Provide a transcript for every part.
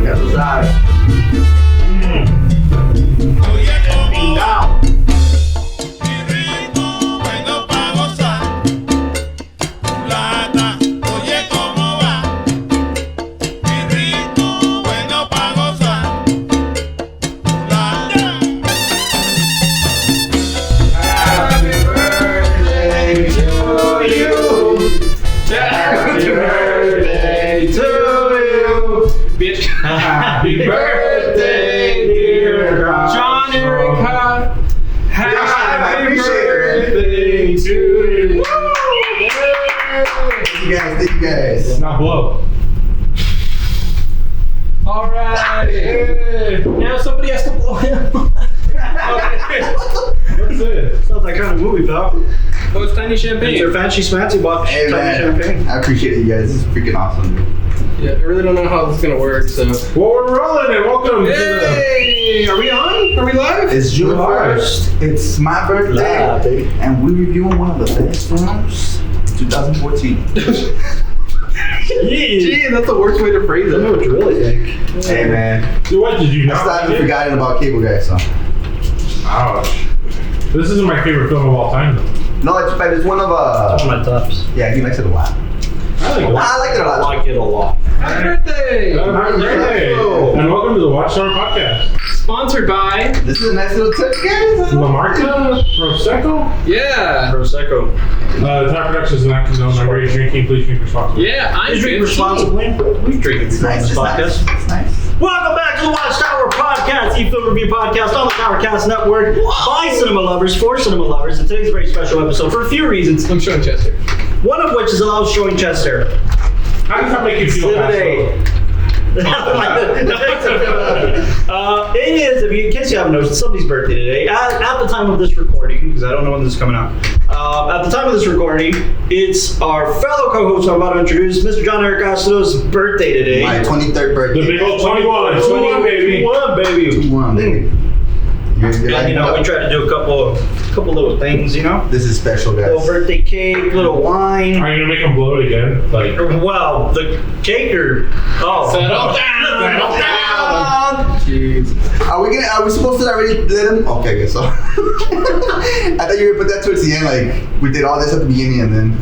Ya tú sabes. Pingao. Happy birthday, dear John Erica. Happy birthday to you. Thank you guys. Let's not blow. All right. Now somebody has to blow him. What's this? It's not that kind of movie, pal. Oh, it's tiny champagne. It's our fancy smancy box. Hey, Tiny man. champagne. I appreciate it, you guys. This is freaking awesome, dude. Yeah, I really don't know how this is gonna work. So. Well, we're rolling it. Welcome to Hey, are we on? Are we live? It's June Live. 1st. It's my birthday. Live, baby. And we're reviewing one of the best films 2014. Gee, that's the worst way to phrase I know it. what you really think. Hey, man. So what did you I not still haven't like it? forgotten about Cable Guy, so. Ouch. This isn't my favorite film of all time, though. No, it's one of, One of my tops. yeah, he likes it a lot. I like it. I like it a I lot. like it a lot. Happy birthday! Happy birthday. And welcome to the WatchTower podcast. Sponsored by. This is a nice little touch, guys. La Marca Prosecco. Yeah. Prosecco. Top Productions is an active zone. Remember, you're drinking, please drink responsibly. Yeah, I'm Please drink 15. responsibly. We've drinking It's before on nice, this it's podcast. nice. It's nice. Welcome back to the WatchTower podcast, the film review podcast on the Towercast Network by cinema lovers for cinema lovers. And today's a very special episode for a few reasons. I'm showing Chester. One of which is allowed showing Chester. How does that make you feel? Today. It is, in case you haven't noticed, it's somebody's birthday today. At the time of this recording, because I don't know when this is coming out. At the time of this recording, it's our fellow co-host I'm about to introduce, Mr. Jon Erica's birthday today. My 23rd birthday. The big old 21. 21, baby. 21, baby. 21, baby. You're And like, you know, we try to do a couple little things, you know? this is special, guys. Little birthday cake, little wine. Are you gonna make them blow it again? Like, Well, the cake or Settle down. Jeez. Are we supposed to already let him? Okay, I guess so. I thought you were gonna put that towards the end, like we did all this at the beginning and then.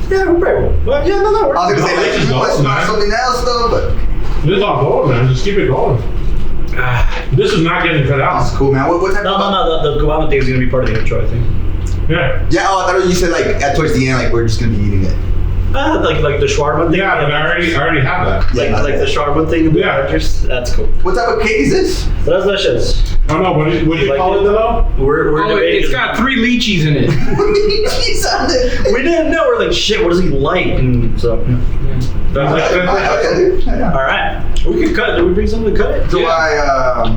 Yeah, we're very well. Yeah, no, we're I was gonna say No, like, this is let's awesome, not man. something else though, but this is all going, man. Just keep it going. This is not getting cut that's out. cool, man. What type of? No, the Guava thing is going to be part of the intro, I think. Yeah. Yeah, oh, I thought you said like at towards the end, like we're just gonna be eating it. Like the shawarma thing. Yeah, but I already have that. Like the shawarma thing in the Yeah. Avengers. That's cool. What type of cake is this? That's delicious. Oh no, what do you Like call it? it though? We're Oh, debating. it's got 3 lychees in it. Cheese on it. We didn't know. We're like, shit, what does he like? And so, That's like, Okay, dude. Yeah. all right. We can cut. Do we bring something to cut it? Do Yeah. I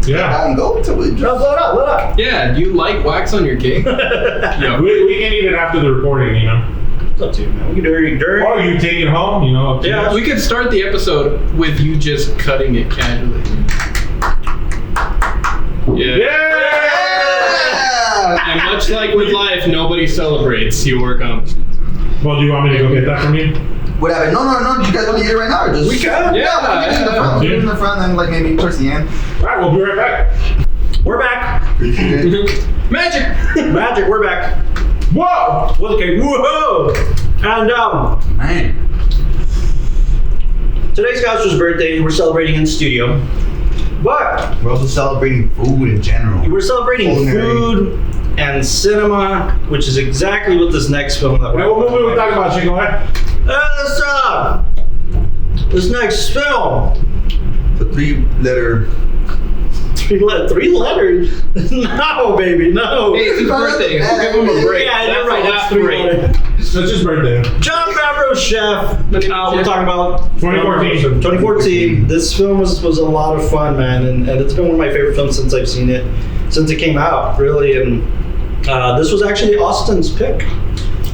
yeah. go to it? No, blow it up, blow it up. Yeah, do you like wax on your cake? Yeah. We can eat it after the recording, you know. It's up to you, man. We can do it during. Or you take it home, you know. Up to Yeah. you. We could start the episode with you just cutting it casually. Yeah. Yeah. And much like with life, nobody celebrates your accomplishments. Well, do you want me to go get that from you? Whatever. No. You guys want to eat it right now, or just? We can. Yeah, we can eat it in the front. We'll eat it in the front, and like maybe towards the end. All right, we'll be right back. We're back. Magic! Magic. We're back. Whoa! Okay. Whoa. And Man. today's Gaucho's birthday. We're celebrating in studio, but We're also celebrating food in general. we're celebrating Culinary. food and cinema, which is exactly what this next film that Hey, what movie we talking about, Chico? this next film. The 3-letter. Three letters? No, baby, no. Hey, it's his birthday. We'll give him a break. Yeah, That's you're right. the That's last 3 break. letters. That's his birthday. Jon Favreau, chef. We're talking about 2014. 2014. This film was a lot of fun, man, and it's been one of my favorite films since I've seen it, since it came out, really. And this was actually Austin's pick.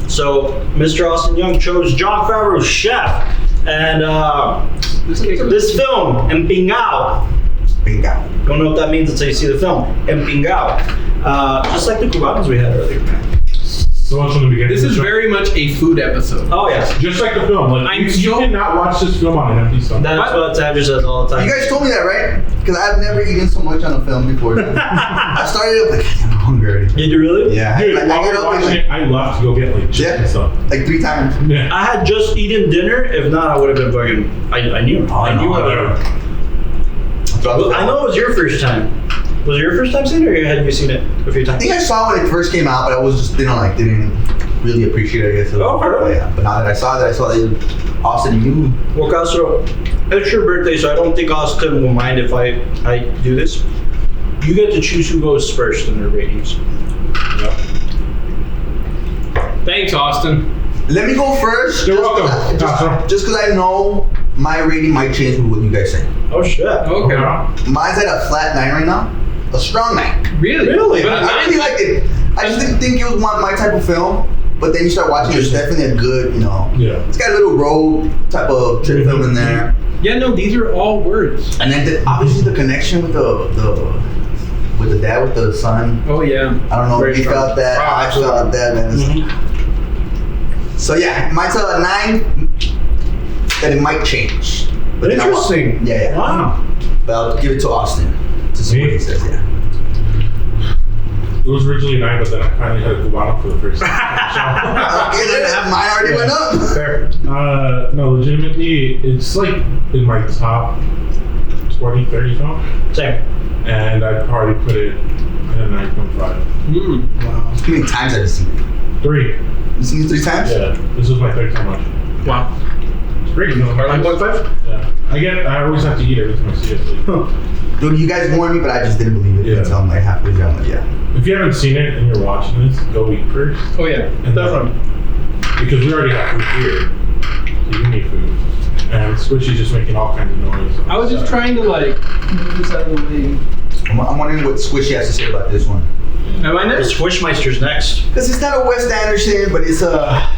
So Mr. Austin Young chose Jon Favreau's Chef, and this film, Empingao. Bingo. Don't know what that means until you see the film. Empingao. Just like the Cubans we had earlier, man. so much from the beginning. This of the is show. very much a food episode. Oh yeah. Just like the film. Like, I'm you so- cannot watch this film on an empty stomach. That's what Andrew says all the time. You guys told me that, right? Because I've never eaten so much on a film before. I started up like, I'm hungry already. Did you really? Yeah. Dude, I while we get were up and, watching it, I left to go get like chips and stuff. like 3 times. Yeah. I had just eaten dinner. If not, I would have been fucking. I knew. I knew. Well, I know it was your first time. Was it your first time seeing it, or had you seen it a few I times? think I saw when it first came out, but I was just didn't really appreciate it. I guess. Oh, really? Yeah. But now that I saw that Austin, you. Well, Castro, it's your birthday, so I don't think Austin will mind if I do this. You get to choose who goes first in their ratings. Yep. Thanks, Austin. Let me go first. You're welcome. Just because I know my rating might change with what you guys say. Oh shit! Okay. Mine's at a flat 9 right now. A strong 9. Really? Really? But a I nine- really liked it. I just didn't think it was my type of film. But then you start watching it, it's definitely a good, Yeah. it's got a little road type of trip film in there. Yeah, no, these are all words. And then obviously the connection with the dad with the son. Oh yeah. I don't know Very if you strong. felt that. Oh, I felt that, man. So yeah, mine's a 9. That it might change. But then I want- Interesting. Yeah. Wow. But I'll give it to Austin to see what he says. Yeah. It was originally 9, but then I finally had to go bottom for the first time. Okay, then mine already went up. Fair. No, legitimately, it's like in my top 20, 30 film. Same. And I'd probably put it at a 9.5. Mm. Wow. How many times have you seen it? 3. You seen it 3 times? Yeah. This was my 3rd time watching it. Wow. It's great. You know, 9.5? Yeah. I always have to eat every time I see it. So. Dude, you guys warned me, but I just didn't believe it Yeah. until I'm like halfway down. Like, yeah. If you haven't seen it and you're watching this, go eat first. Oh yeah. And Definitely. Because we already have food here. So you need food. And Squishy's just making all kinds of noise. I was just trying to move this out of the way. I'm wondering what Squishy has to say about this one. Am I The next? Squishmeister's next. Because it's not a Wes Anderson, but it's a.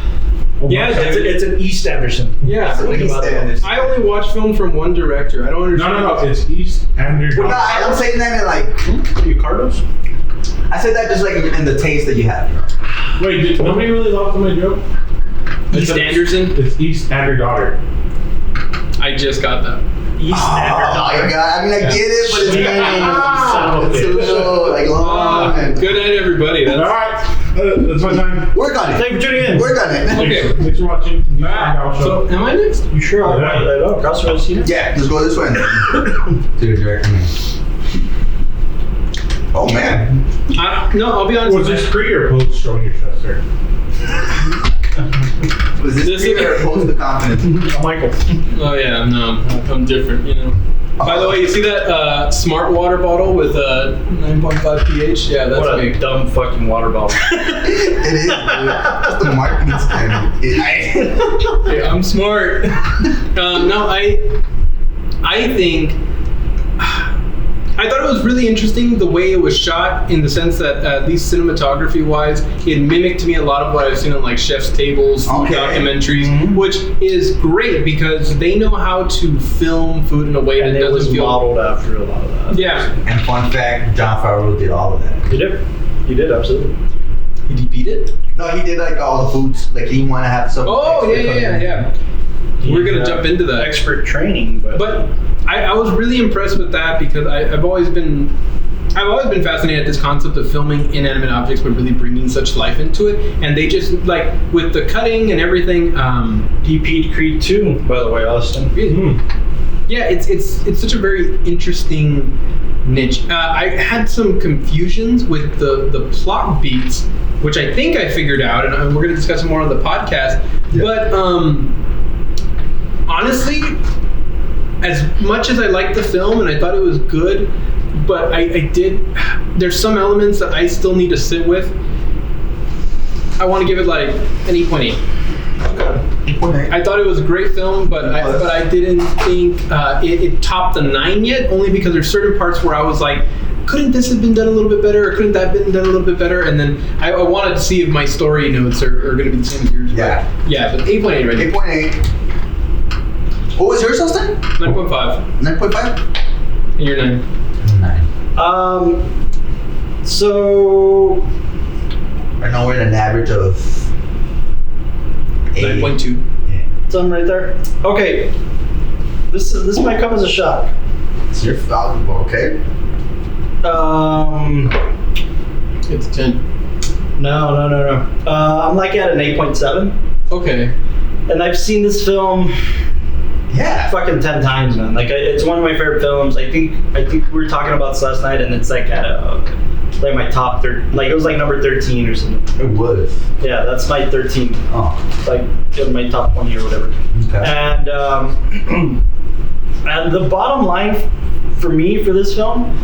Yeah, It's an East Anderson. Yeah. Think about that. I only watch film from one director. I don't understand. No. It's East Anderson. Well, no, I'm saying that in like. Are you Cardinals? I said that just like in the taste that you have. Wait, did nobody really laughed at my joke? East Anderson. It's East and her daughter. I just got that. East Oh my Anderson. god! I mean, I get it, but it's Son of a it's a bitch. little like long. And Good night, everybody. All That's, right. That's my time. work on it. Thank you for tuning in. Work on it. Okay. Thanks for watching. so, am I next? You sure? Yeah. I know. Castro has seen it. Yeah, just go this way. To the director. Man. Oh man. No, I'll be honest. Was this pre or post showing your chest, sir? Was this This pre or is- post the confidence? Michael. Oh yeah, no, I'm different, By the way, you see that smart water bottle with 9.5 pH? Yeah, that's What a me. dumb fucking water bottle. It is. Dude. That's the marketing standard. Hey, I'm smart. No, I think I thought it was really interesting the way it was shot, in the sense that at least cinematography wise, it mimicked to me a lot of what I've seen on like chef's tables, food Okay. documentaries, Mhm. which is great because they know how to film food in a way And that it was doesn't feel. modeled after a lot of that. Yeah. And fun fact, Jon Favreau did all of that. He did. He did, absolutely. Did he beat it? No, he did like all the foods. Like he want to have some. Oh extra yeah. We're gonna jump into that. Expert training, But I was really impressed with that because I've always been fascinated at this concept of filming inanimate objects but really bringing such life into it. And they just, like, with the cutting and everything, he peed Creed 2, by the way, Austin. yeah, it's such a very interesting niche. I had some confusions with the plot beats, which I think I figured out, and we're going to discuss it more on the podcast. Yeah. But honestly, as much as I liked the film and I thought it was good, but there's some elements that I still need to sit with. I want to give it like an 8.8. I thought it was a great film, but I didn't think it topped the 9 yet, only because there's certain parts where I was like, couldn't this have been done a little bit better, or couldn't that have been done a little bit better? And then I wanted to see if my story notes are going to be the same as yours. Yeah. Yeah, but 8.8 right now. 8.8. What was yours, Austin? 9.5. 9.5? And you're 9. 9. So Right now we're at an average of 8. 9.2. Yeah. Something right there. Okay, this might come as a shock. It's your fault. Okay. It's 10. No. I'm like at an 8.7, Okay. and I've seen this film Yeah. fucking 10 times, man. Like it's one of my favorite films. I think we were talking about this last night, and it's like at like my top 30. Like it was like number 13 or something. It was. Yeah, that's my 13. Oh. Like in my top 20 or whatever. Okay. And and the bottom line for me for this film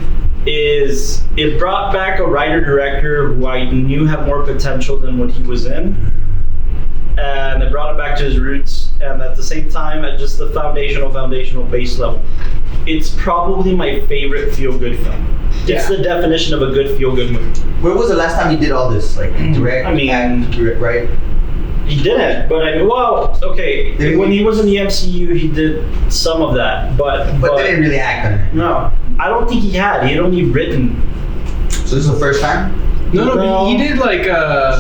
is it brought back a writer-director who I knew had more potential than what he was in. And it brought it back to his roots. And at the same time, at just the foundational base level, it's probably my favorite feel-good film. It's the definition of a good feel-good movie. When was the last time you did all this? Like direct? I mean, act, right? He didn't, but okay. When he was in the MCU, he did some of that, but they didn't really act on it. No, I don't think he had. He had only written. So this is the first time? No, he did like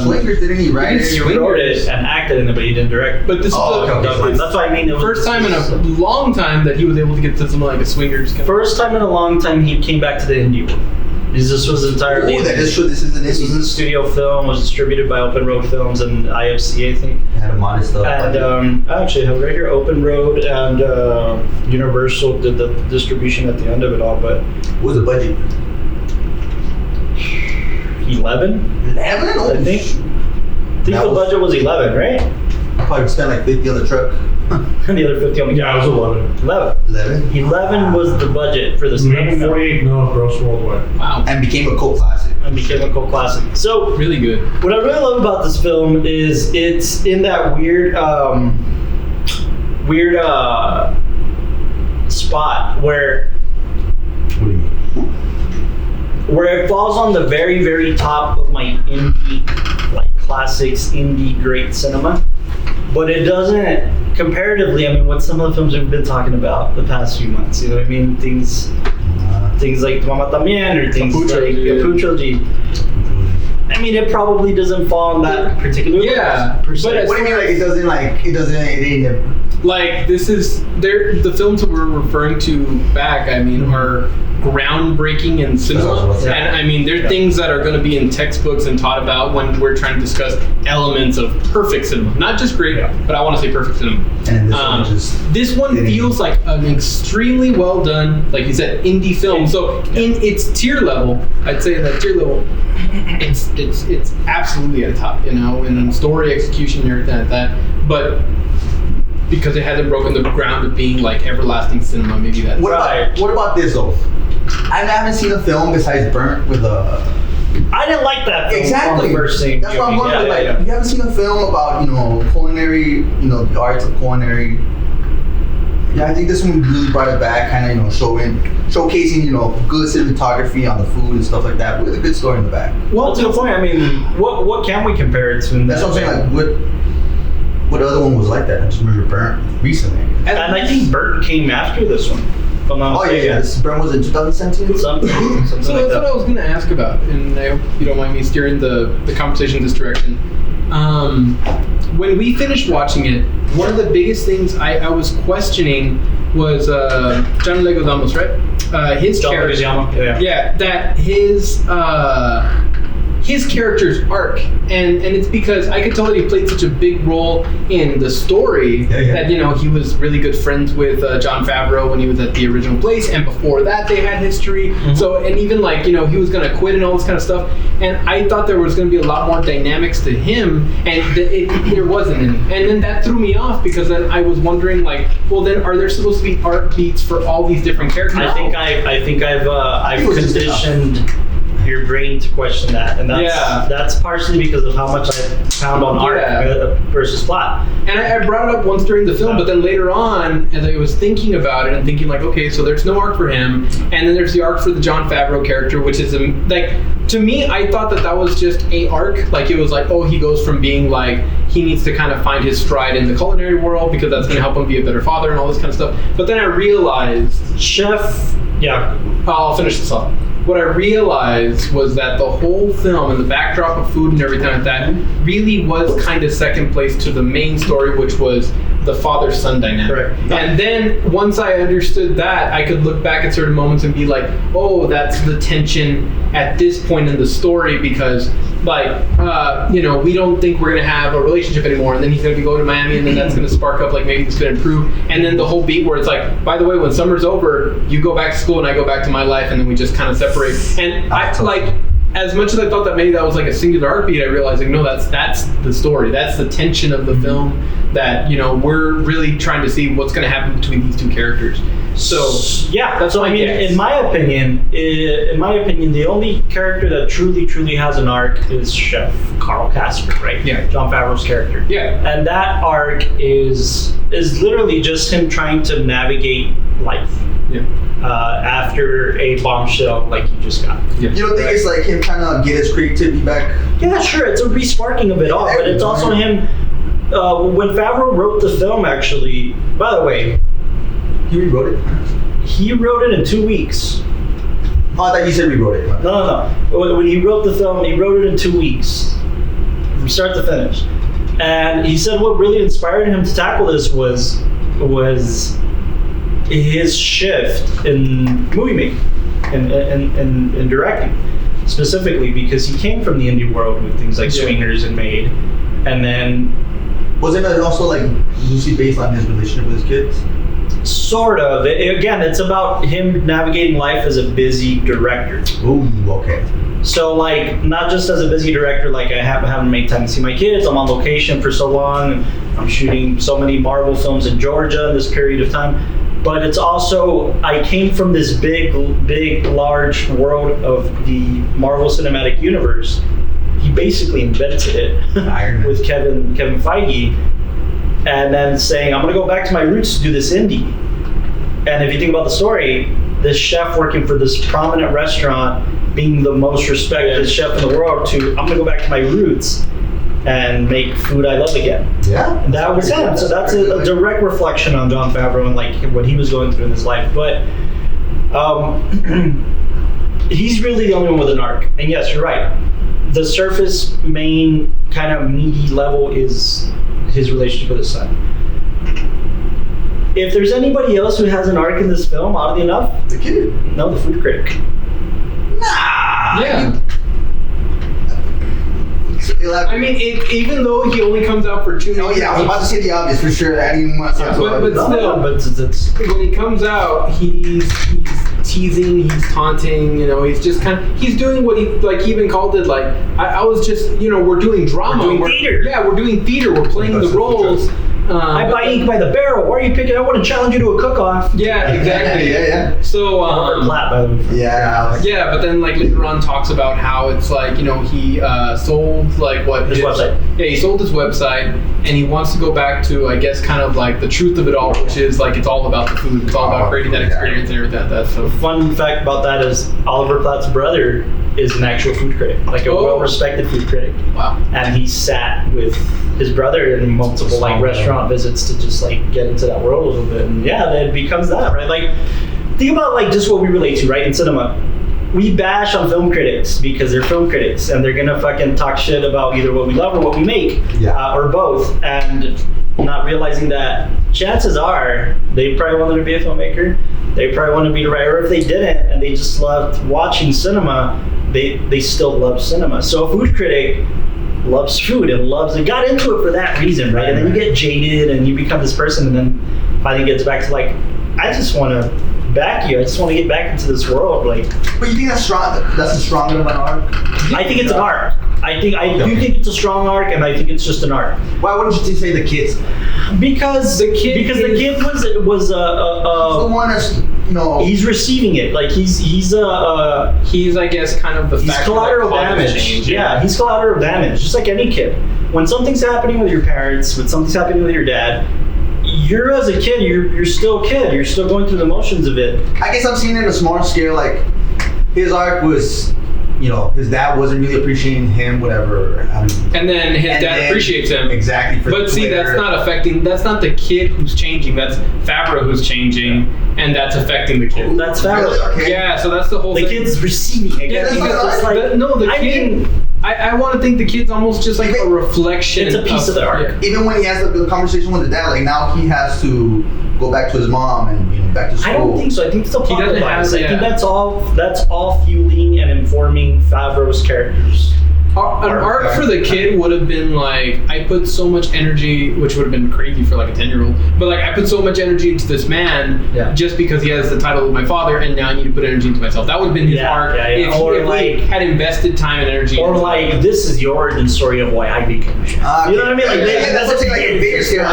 Swingers, didn't he write it? He wrote it and acted in it, but he didn't direct. But this is okay. That's why I mean. It was first time in a long time that he was able to get to something like a Swingers. First time in a long time he came back to the indie world. This was entirely. Oh, that is true. This is an This was a studio film. Was distributed by Open Road Films and IFC, I think. It had a modest stuff. And I actually have right here Open Road and Universal did the distribution at the end of it all, but. What was the budget? 11? 11? Oh, I think the budget was 11, right? I probably spent like 50 on the truck. And the other 50 on the Yeah, it was 11. 11. 11 was the budget for this Made film. 48 million gross worldwide. Wow. And became a cult classic. And became a cult classic. So Really good. what I really love about this film is it's in that weird spot where What do you mean? it falls on the very, very top of my indie, like classics, indie great cinema. But it doesn't, comparatively, I mean, what some of the films we've been talking about the past few months, you know what I mean? Things like Mama También or things Apu like Trilogy. Apu Trilogy. I mean, it probably doesn't fall on that particular Yeah, list, per but se. What do you mean? It ain't. Like this is the films that we're referring to back. I mean, are groundbreaking in cinema, Yeah. and I mean, they're things that are going to be in textbooks and taught about when we're trying to discuss elements of perfect cinema, not just great, but I want to say perfect cinema. And this one just. This one feels like an extremely well done, like you said, indie film. So in its tier level, I'd say that tier level, it's absolutely at the top, you know, in story execution and everything like that. But because it hasn't broken the ground of being like everlasting cinema, maybe that's What about this though? I haven't seen a film besides Burnt with a. I didn't like that film Exactly. on the first scene. That's what I'm wondering. Yeah. You haven't seen a film about culinary, the arts of culinary. Yeah, I think this one really brought it back, kind of showcasing good cinematography on the food and stuff like that, with a good story in the back. Well, to the point, I mean, what can we compare it to? That's what I'm saying. Like, what other one was like that? I just remember Burnt recently. And I think Burnt came after this one. If I'm not Oh mistaken. yeah, this Burnt was in 2017. Something So like that's what I that. was going to ask about, and I hope you don't mind me steering the conversation this direction. When we finished watching it, one of the biggest things I was questioning was John Leguizamo, right? His John character. Leguizamo, Yeah, that his character's arc, and it's because I could tell that he played such a big role in the story that he was really good friends with Jon Favreau when he was at the original place, and before that they had history. So, and even like he was gonna quit and all this kind of stuff, and I thought there was gonna be a lot more dynamics to him, and there wasn't any, and then that threw me off because then I was wondering like, well then are there supposed to be arc beats for all these different characters? I think I've conditioned your brain to question that, and that's partially because of how much I found on art versus plot. And I brought it up once during the film, but then later on, as I was thinking about it and thinking like, okay, so there's no arc for him, and then there's the arc for the Jon Favreau character, which is like, to me, I thought that was just a arc. Like it was like, oh, he goes from being like, he needs to kind of find his stride in the culinary world because that's going to help him be a better father and all this kind of stuff. But then I realized, Chef, yeah. I'll finish this off. what I realized was that the whole film and the backdrop of food and everything like that really was kind of second place to the main story, which was the father-son dynamic. Correct. And then once I understood that, I could look back at certain moments and be like, oh, that's the tension at this point in the story, because like, we don't think we're going to have a relationship anymore, and then he's going to go to Miami, and then that's going to spark up, like, maybe this could improve. And then the whole beat where it's like, by the way, when summer's over, you go back to school and I go back to my life, and then we just kind of separate. And I like, as much as I thought that maybe that was like a singular arc beat, I realized like, no, that's the story. That's the tension of the film, that, we're really trying to see what's going to happen between these two characters. So yeah, that's so what I mean, guess. in my opinion, the only character that truly has an arc is Chef Carl Casper, right? Yeah. Jon Favreau's character. Yeah. And that arc is literally just him trying to navigate life. Yeah. After a bombshell like he just got. Yeah. You don't think it's like him trying to get his creativity back? Yeah, sure. It's a resparking of it all, but it's also him. When Favreau wrote the film, actually, by the way, He rewrote it? he wrote it in 2 weeks. Oh, I thought you said rewrote it. No. When he wrote the film, he wrote it in 2 weeks, from start to finish. And he said what really inspired him to tackle this was his shift in movie making and directing, specifically because he came from the indie world with things like Swingers and Made, and then Wasn't it also like loosely based on his relationship with his kids? sort of. Again, it's about him navigating life as a busy director. Ooh, okay. So, like, not just as a busy director, like I haven't made time to see my kids. I'm on location for so long. I'm shooting so many Marvel films in Georgia in this period of time. But it's also, I came from this big, large world of the Marvel Cinematic Universe. He basically invented it Iron Man. with Kevin Feige. And then saying, I'm going to go back to my roots to do this indie. And if you think about the story, this chef working for this prominent restaurant, being the most respected chef in the world, to I'm going to go back to my roots and make food I love again. Yeah. And that was him. So that's a direct reflection on Jon Favreau and like what he was going through in his life. But he's really the only one with an arc. And yes, you're right. The surface main kind of meaty level is his relationship with his son. If there's anybody else who has an arc in this film, oddly enough, The kid. no, the food critic. Nah. Yeah. I I mean, even though he only comes out for 2 oh minutes. yeah, I was about to say the obvious for sure. I didn't even want to talk about but it. still. But it's When he comes out, he's teasing, he's taunting, he's just he's doing what he even called it, like, I was just, we're doing drama. We're doing theater. Yeah, we're doing theater, we're playing the roles. I buy ink by the barrel. Why are you picking? I want to challenge you to a cook-off. Yeah, exactly. Yeah. So, Robert Platt, by the way. Yeah. yeah, but then like later on talks about how it's like, he sold like what His website. Yeah, he sold his website, and he wants to go back to, I guess, kind of like the truth of it all, which is like it's all about the food. It's all about creating that experience and everything. That's so Fun fact about that is Oliver Platt's brother is an actual food critic, like a well-respected food critic. wow. And he sat with his brother in multiple like restaurant visits to just like get into that world a little bit. And yeah, then it becomes that, right? Like, think about like just what we relate to, right? In cinema, we bash on film critics because they're film critics and they're gonna fucking talk shit about either what we love or what we make, or both, and not realizing that chances are they probably wanted to be a filmmaker, they probably wanted to be a writer. Or if they didn't and they just loved watching cinema, they still love cinema. So a food critic loves food and got into it for that reason, right? And then you get jaded and you become this person, and then finally gets back to like, I just want to back you. I just want to get back into this world. Like, But you think that's strong? That's a strong enough an arc? I think it's an arc. I do think it's a strong arc, and I think it's just an arc. Why wouldn't you say the kids? Because the kid was The one that's he's receiving it. Like he's I guess, kind of the he's factor collateral that causes damage. change. Yeah, he's collateral damage, just like any kid. When something's happening with your parents, when something's happening with your dad, you're as a kid, you're still a kid. You're still going through the motions of it. I guess I'm seeing it on a smaller scale. Like his arc was his dad wasn't really appreciating him, whatever. And then his dad appreciates him. Exactly. But see, that's not the kid who's changing. That's Favreau who's changing, and that's affecting the kid. That's Favreau. Really? Okay. Yeah, so that's the whole The thing. kid's receiving it. Yeah, that's because not it's right. the kid. I want to think the kid's almost just like a reflection. It's a piece of the art. Yeah. Even when he has the conversation with the dad, like now he has to go back to his mom and back to school. I don't think so. I think it's a plot doesn't device. have- I think yeah. that's all fueling and informing Favreau's characters. An art for the kid would have been like, I put so much energy, which would have been crazy for like a 10-year-old, but like I put so much energy into this man just because he has the title of my father, and now I need to put energy into myself. That would have been his art if he had invested time and energy. Or like, this is the origin story of why I became a chef. Okay. You know what I mean? Like, that's what's like a bigger scale.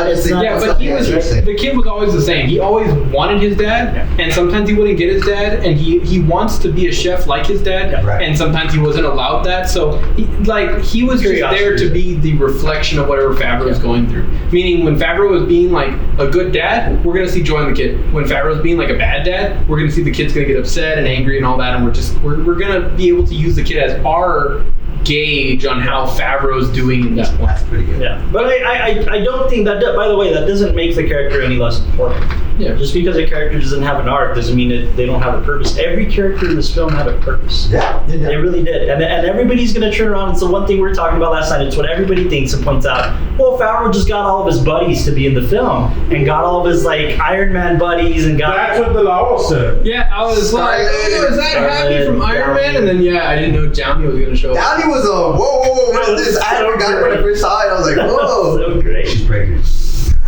But the kid was always the same. He always wanted his dad, and sometimes he wouldn't get his dad, and he wants to be a chef like his dad, and sometimes he wasn't allowed that. So he was just there to be the reflection of whatever Favreau was going through. Meaning, when Favreau was being like a good dad, we're gonna see joy in the kid. When Favreau was being like a bad dad, we're gonna see the kid's gonna get upset and angry and all that, and we're gonna be able to use the kid as our gauge on how Favreau's doing in this point. That's pretty good. Yeah, but I don't think that. By the way, that doesn't make the character any less important. Yeah. Just because a character doesn't have an arc doesn't mean that they don't have a purpose. Every character in this film had a purpose. Yeah. They really did, and everybody's gonna turn around. It's the one thing we were talking about last night. It's what everybody thinks and points out. Well, Favreau just got all of his buddies to be in the film, and got all of his like Iron Man buddies, and got. That's what the law said. Yeah, I was like, oh, is that Happy from Iron Man? And then I didn't know Downey was gonna show up. Downey was a whoa, what is this? I forgot when I first saw it. I was like, whoa. So great. She's pregnant.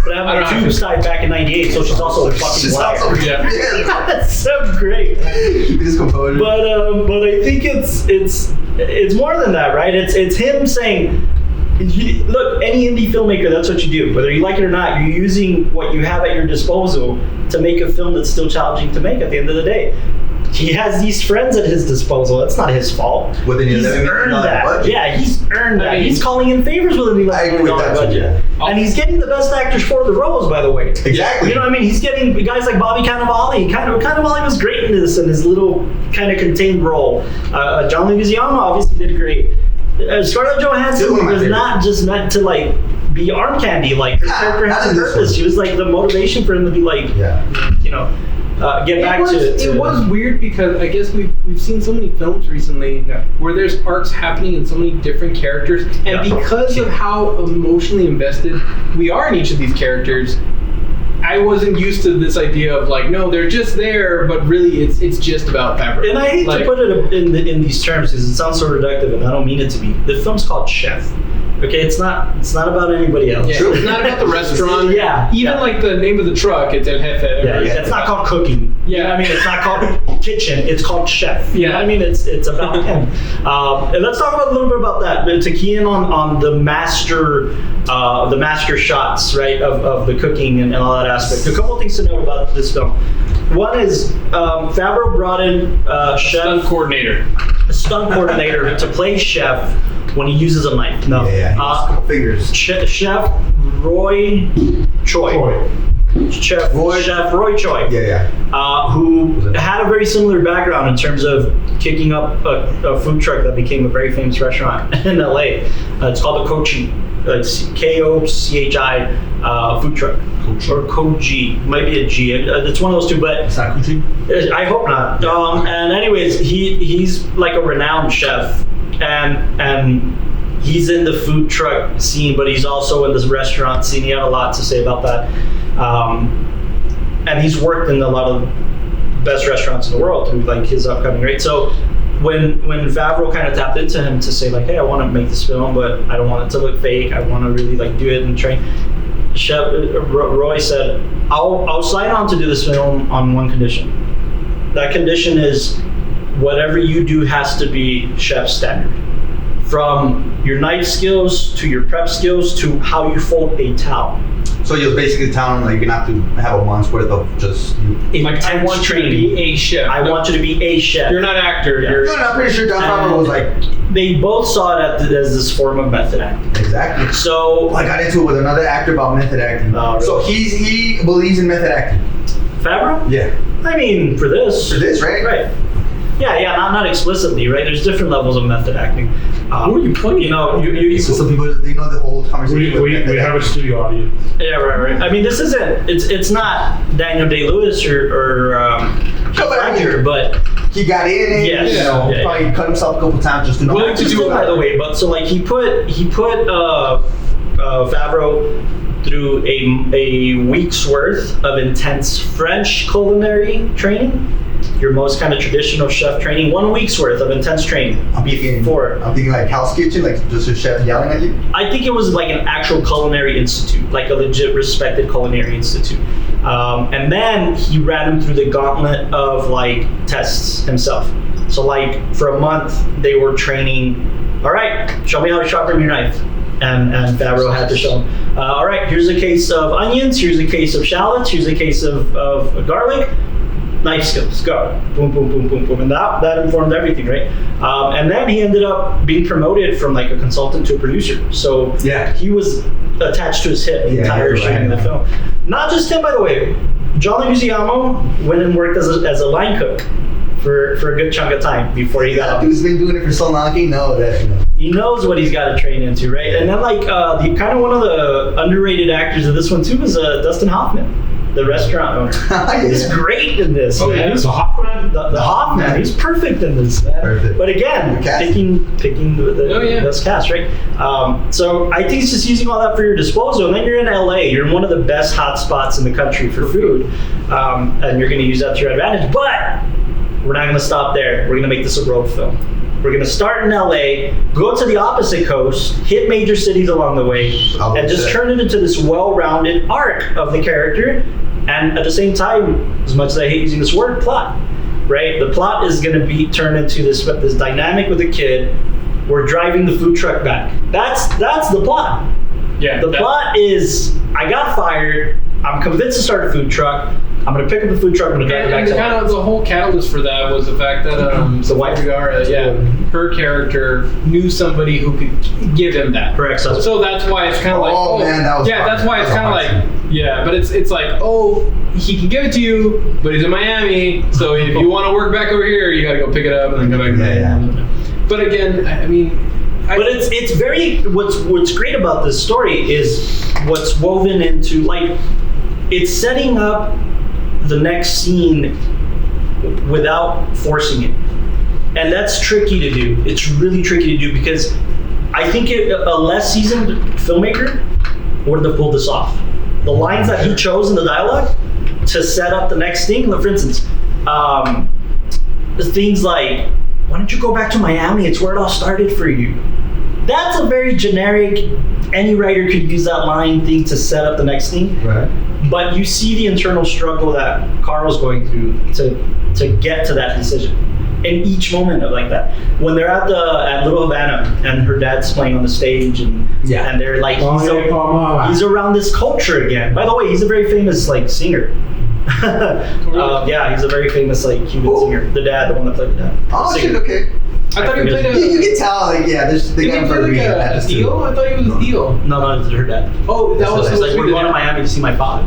But I have my tubes tied back in '98, so she's also a fucking She's liar. also- Yeah. That's so great. His composure. But I think it's more than that, right? It's him saying, look, any indie filmmaker, that's what you do. Whether you like it or not, you're using what you have at your disposal to make a film that's still challenging to make at the end of the day. He has these friends at his disposal. That's not his fault. With an He's $11 million earned that. budget. Yeah, he's earned that. mean, He's calling in favors with an I $11 agree million with that, budget. yeah. And he's getting the best actors for the roles, by the way. Exactly. You know what I mean? He's getting guys like Bobby Cannavale. Cannavale was great in this, in his little kind of contained role. John Leguizamo obviously did great. Scarlett Johansson was not just meant to like be arm candy. Like her character not has a in this purpose. one. She was like the motivation for him to be like, you know, get back to. It was weird because I guess we've seen so many films recently where there's arcs happening in so many different characters, and because of how emotionally invested we are in each of these characters, I wasn't used to this idea of like, no, they're just there, but really it's just about Favreau. And I hate to put it in these terms because it sounds so reductive, and I don't mean it to be. The film's called Chef. Okay, it's not about anybody else. Yeah, it's not about the restaurant. Even like the name of the truck, it's El Jefe. It's not called cooking. You know what I mean? It's not called kitchen. It's called chef. You know what I mean? It's about him. And let's talk about a little bit about that. But to key in on the master shots, right, of the cooking and all that aspect. A couple of things to know about this film. One is Favreau brought in stunt coordinator to play chef when he uses a knife. No. Fingers. Chef Roy Choi. Chef Roy Choi. Who had a very similar background in terms of kicking up a food truck that became a very famous restaurant in LA. It's called the Kochi. It's Kochi food truck. Or Koji. Might be a G. It's one of those two, but It's not Kochi? I hope not. And anyways, he's like a renowned chef, and he's in the food truck scene, but he's also in this restaurant scene. He had a lot to say about that. And he's worked in a lot of the best restaurants in the world through like his upcoming, right? So when Favreau kind of tapped into him to say like, hey, I want to make this film, but I don't want it to look fake. I want to really like do it and train. Chef Roy said, I'll sign on to do this film on one condition. That condition is whatever you do has to be chef standard. From your knife skills to your prep skills to how you fold a towel. So you're basically telling like you're gonna have to have a month's worth of just. Like I want you to be a chef. I want you to be a chef. You're not an actor. No, I'm pretty sure Jon Favreau was like. They both saw it as this form of method acting. Exactly. So I got into it with another actor about method acting. Really? So he believes in method acting. Favreau? Yeah. I mean, for this, right? Right. Yeah, not explicitly, right? There's different levels of method acting. Who are you pointing? You know, you So some people, they know the whole conversation. We have a studio audience. yeah, right. I mean, this isn't. It's not Daniel Day-Lewis or Come back Frazier, here. but He got in it. Yes. You know, Yeah. probably cut himself a couple times just to know. Willing how to to do do it, by the way. But so like he put Favreau through a week's worth of intense French culinary training. Your most kind of traditional chef training. 1 week's worth of intense training I'm thinking like Hell's Kitchen, like just a chef yelling at you. I think it was like an actual culinary institute, like a legit respected culinary institute. And then he ran him through the gauntlet of like tests himself. So like for a month they were training. All right, show me how to sharpen your knife. And Favreau had to show him. All right, here's a case of onions. Here's a case of shallots. Here's a case of garlic. Knife skills, go. Boom, boom, boom, boom, boom. And that informed everything, right? And then he ended up being promoted from like a consultant to a producer. So Yeah. he was attached to his hip the entire right. shooting of the film. Not just him, by the way. John Leguizamo went and worked as a line cook for a good chunk of time before he got up. Dude's been doing it for so long. He knows that. You know. He knows what he's got to train into, right? And then like the kind of one of the underrated actors of this one too was Dustin Hoffman, the restaurant owner. He's great in this. Oh, man. yeah, the Hoffman? The Hoffman, he's perfect in this, man. Perfect. But again, Good cast. picking the best cast, right? So I think it's just using all that for your disposal. And then you're in LA, you're in one of the best hot spots in the country for food, and you're going to use that to your advantage. But we're not going to stop there. We're going to make this a road film. We're going to start in LA, go to the opposite coast, hit major cities along the way, and just turn it into this well-rounded arc of the character. And at the same time, as much as I hate using this word, plot, right? The plot is going to be turned into this dynamic with a kid. We're driving the food truck back. That's the plot. Yeah. The plot is, I got fired. I'm convinced to start a food truck. I'm going to pick up the food truck. I'm going to drive it back And to kind of the whole catalyst for that was the fact that The wife. Vergara, her character knew somebody who could give him that. Correct. So that's why it's kind of like, man, that was that's why it's that kind of was like, but it's like, he can give it to you, but he's in Miami, so if you want to work back over here, you got to go pick it up and then go back. But again, I mean. But it's very what's great about this story is what's woven into, like, it's setting up the next scene without forcing it, and that's tricky to do. It's really tricky to do because I think a less seasoned filmmaker would have pulled this off. The lines that he chose in the dialogue to set up the next thing, for instance, things like, "Why don't you go back to Miami? It's where it all started for you." That's a very generic, any writer could use that line thing to set up the next thing. Right. But you see the internal struggle that Carl's going through to get to that decision. In each moment of like that. When they're at Little Havana and her dad's playing on the stage and they're like, he's around this culture again. By the way, he's a very famous like singer. He's a very famous like Cuban singer. The dad, the one that played the dad. Oh singer. shit, okay. I thought he played You can tell, like, they got him for a reason. a deal? I thought he was a deal. No, it's her dad. Oh, that was It's like, we're going to Miami to see my father.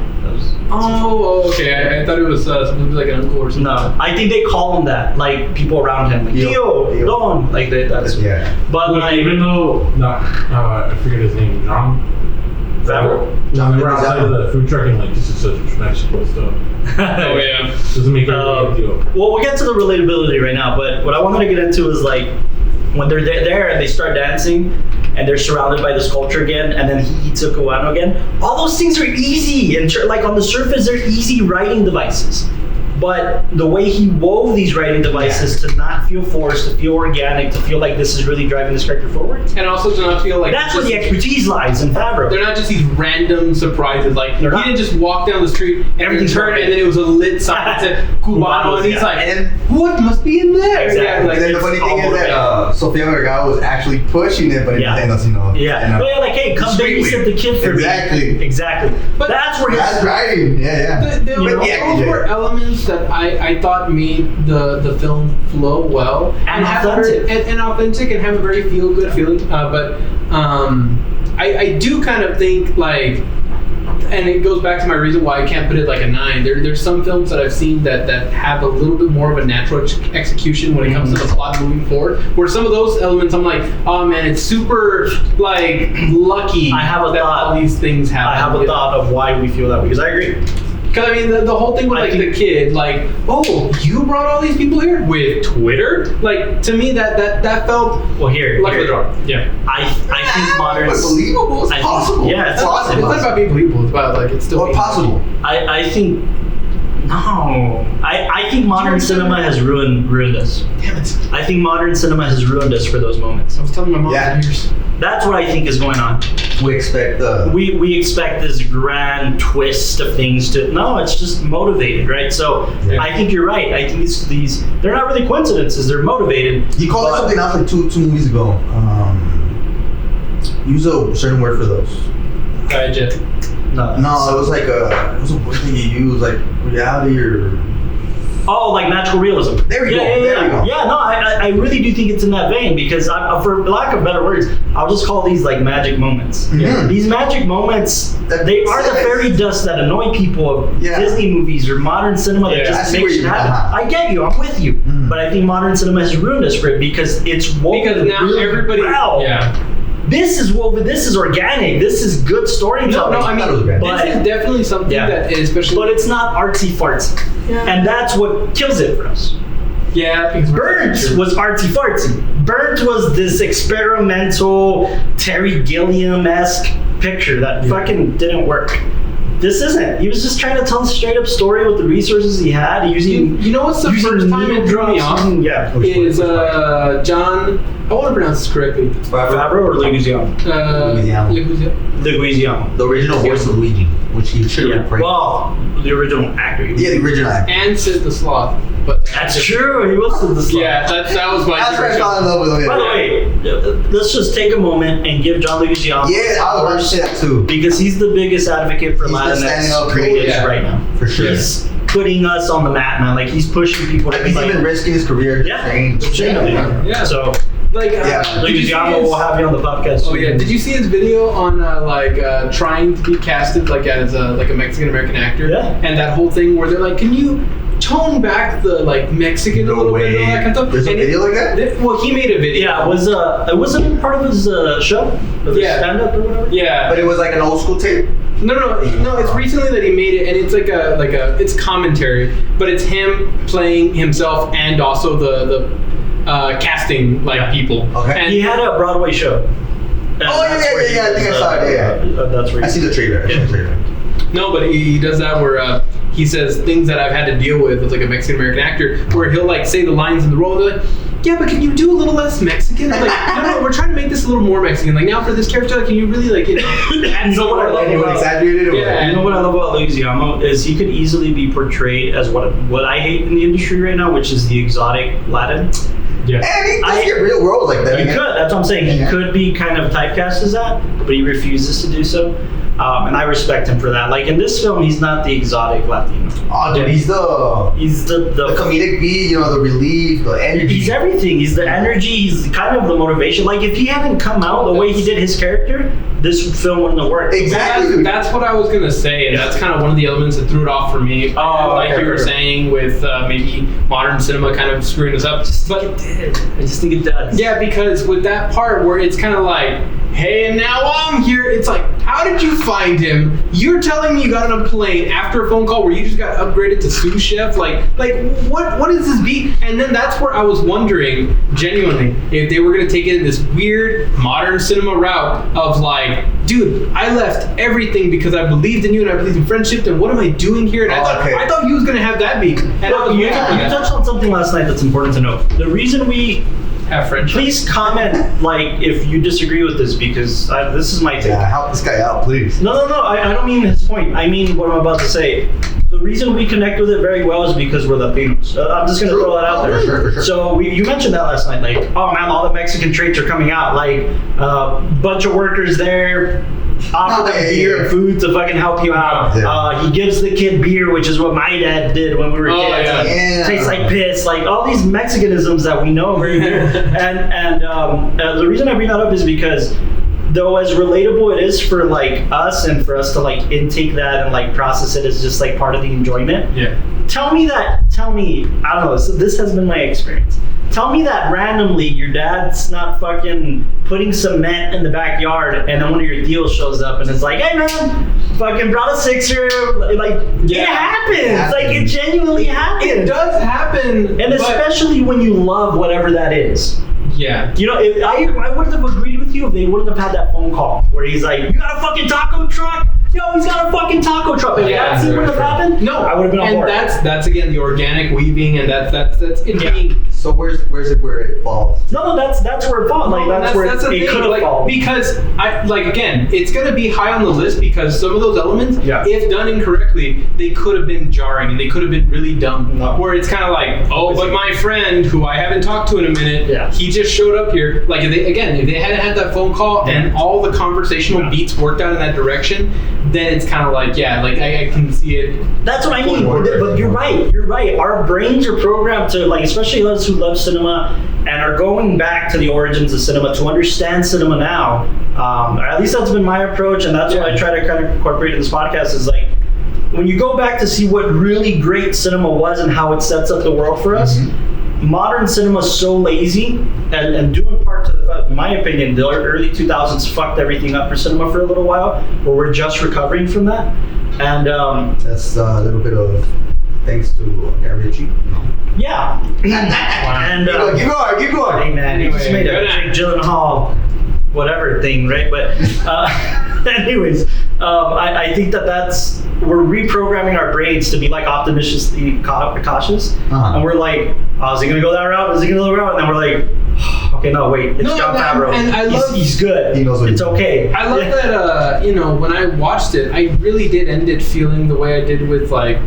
okay. I thought it was something like an uncle or something. No, I think they call him that. Like people around him, like Dio, Don, like that's. Yeah. But like, even though, I forget his name, Jon Favreau. We're outside of the food truck and like, this is such Mexico stuff. Oh yeah. Doesn't make it a big deal. Well, we'll get to the relatability right now, but what I wanted to get into is like when they're there and they start dancing and they're surrounded by this culture again, and then he eats a cubano again. All those things are easy, and like on the surface, they're easy writing devices. But the way he wove these writing devices to not feel forced, to feel organic, to feel like this is really driving this character forward. And also to not feel like That's where the expertise lies in Favreau. They're not just these random surprises. Like he didn't just walk down the street and Everything's turn right. and then it was a lit sign that said Cubano, and he's like, what must be in there? Exactly. Yeah, like, And then the funny thing is that Sofia Vergara was actually pushing it, but it didn't, Like, hey, come babysit the kid for me. Exactly. But that's where that's writing. Those were elements that I thought made the film flow well And have authentic. and authentic and have a very feel good feeling. But I do kind of think like and it goes back to my reason why I can't put it like a 9. There's some films that I've seen that have a little bit more of a natural execution when it comes to the plot moving forward. Where some of those elements, I'm like, oh man, it's super like lucky. I have a that thought. all these things happen. I have a thought of why we feel that way, because I agree. Because I mean, the whole thing with like the kid, like, oh, you brought all these people here with Twitter? Like, to me, that felt like a draw. Yeah. I think modern. It's believable. It's possible. Yeah, it's It's possible. not about being believable. It's about like it's still Well, possible. I think no. I think modern cinema has ruined us. Damn it! I think modern cinema has ruined us for those moments. I was telling my mom for years. That's what I think is going on. We expect we expect this grand twist of things to no, it's just motivated, right? So I think you're right. I think these they're not really coincidences. They're motivated. You called it something else like two movies ago. Use a certain word for those. Diegetic. No, it was a word that you use, like reality or. Oh, like natural realism. There we go. There we go. Yeah, no, I really do think it's in that vein because, for lack of better words, I'll just call these like magic moments. Mhm. These magic moments, they are the fairy dust that annoy people of Disney movies or modern cinema that just makes it happen. I get you, I'm with you. Mhm. But I think modern cinema has ruined us for it because it's woven Because now really everybody. well. Yeah. This is woven. This is organic. This is good storytelling. No, I mean, But- this is definitely something that is especially. but it's not artsy fartsy, and that's what kills it for us. Yeah, because Burnt was artsy fartsy. Burnt was this experimental Terry Gilliam-esque picture that fucking didn't work. This isn't. He was just trying to tell a straight up story with the resources he had using. You know what's the first time it drew me off? Yeah. Is Jon. I want to pronounce this correctly. Favreau or Leguizamo? Leguizamo. The original voice of Luigi, which he should have replaced. Well, the original actor. Yeah, the original actor. And Sid the Sloth. But That's true. He was the slot. Yeah, that was my. That's why I fell in love with him. By the way, let's just take a moment and give John Leguizamo. Yeah, I was about to say that too. Because he's the biggest advocate for He's been standing up Latinx for it, creatives right now. For sure. He's putting us on the map, man. Like he's pushing people. I think he's even risking his career. Yeah. So, like, did you see Leguizamo will have you on the podcast. Oh yeah, did you see his video on trying to be casted like as a Mexican American actor? Yeah. And that whole thing where they're like, can you tone back the like Mexican a little bit and all that kind of stuff? There's a video like that? Well, he made a video. Yeah, it wasn't part of his show, of his stand-up or whatever. Yeah. But it was like an old school tape? No. It's recently that he made it, and it's it's commentary, but it's him playing himself and also the casting people. Okay. And He had a Broadway show. And Oh, that's yeah, where he I think I was, saw it, yeah. That's where I see the trailer. No, but he does that where he says things that I've had to deal with as like a Mexican American actor, where he'll like say the lines in the role, and they're like, yeah, but can you do a little less Mexican? I'm like, no, we're trying to make this a little more Mexican. Like now for this character, like, can you really like add some more? Anyone exaggerated it? Yeah. You know what I love about Leguizamo is he could easily be portrayed as what I hate in the industry right now, which is the exotic Latin. Yeah. And he does get real roles like that. He could. That's what I'm saying. He could be kind of typecast as that, but he refuses to do so. And I respect him for that. Like in this film, he's not the exotic Latino. Oh, dude, he's the comedic beat, the relief, the energy. He's everything. He's the energy. He's kind of the motivation. Like if he hadn't come out the way he did his character, this film wouldn't have worked. Exactly. That's what I was gonna say, and that's kind of one of the elements that threw it off for me. Like you were saying with maybe modern cinema kind of screwing us up. But I just think it does. yeah, because with that part where it's kind of like, hey, and now I'm here. It's like, how did you find him? You're telling me you got on a plane after a phone call where you just got upgraded to sous chef? Like what is this beat? And then that's where I was wondering, genuinely, if they were gonna take it in this weird modern cinema route of like, dude, I left everything because I believed in you and I believed in friendship, and what am I doing here? And I thought you was gonna have that beat. And I was you touched on something last night that's important to note. The reason we have friendship. Please comment if you disagree with this because this is my take. Yeah, help this guy out, please. No. I don't mean his point. I mean what I'm about to say. The reason we connect with it very well is because we're Latinos. I'm just going to throw that out there. For sure. So you mentioned that last night. Like, oh man, all the Mexican traits are coming out. Like, bunch of workers there. Offer them beer and food to fucking help you out. He gives the kid beer, which is what my dad did when we were kids. Yeah. Tastes like piss. Like all these Mexicanisms that we know very good. And the reason I bring that up is because though as relatable it is for like us and for us to like intake that and like process it as just like part of the enjoyment. Yeah. Tell me, I don't know, this has been my experience. Tell me that randomly your dad's not fucking putting cement in the backyard and then one of your deals shows up and it's like, hey man, fucking brought a sixer. Like, it happens. Like, it genuinely happens. It does happen. And especially when you love whatever that is. Yeah. You know, I wouldn't have agreed with you if they wouldn't have had that phone call where he's like, you got a fucking taco truck? Yo, he's got a fucking taco truck. If that scene would have happened, no, I would have been on board. And that's again the organic weaving, and that's it being. So where's it where it falls? No, that's where it falls. Like that's where it could have fallen. Because again, it's gonna be high on the list because some of those elements, if done incorrectly, they could have been jarring and they could have been really dumb. No. Where it's kind of like, oh, but my friend who I haven't talked to in a minute, he just showed up here. Like if they hadn't had that phone call and all the conversational beats worked out in that direction, then it's kind of like, I can see it. That's what I mean. But you're right. Our brains are programmed to, like, especially those who love cinema and are going back to the origins of cinema to understand cinema now. At least that's been my approach, and that's what I try to kind of incorporate in this podcast is like, when you go back to see what really great cinema was and how it sets up the world for us, modern cinema is so lazy and due in part to the fact, in my opinion, the early 2000s fucked everything up for cinema for a little while, where we're just recovering from that. And that's a little bit of thanks to Gary Ritchie. Yeah. And keep going. Hey man, he just made a Jake Gyllenhaal whatever thing, right? But anyways, I think we're reprogramming our brains to be like optimistically cautious, and we're like, oh, is he gonna go that route? Is he gonna go that route? And then we're like, okay, no, wait, it's Jon Favreau. And he's good. He knows what it's okay. I love that. When I watched it, I really did end it feeling the way I did with like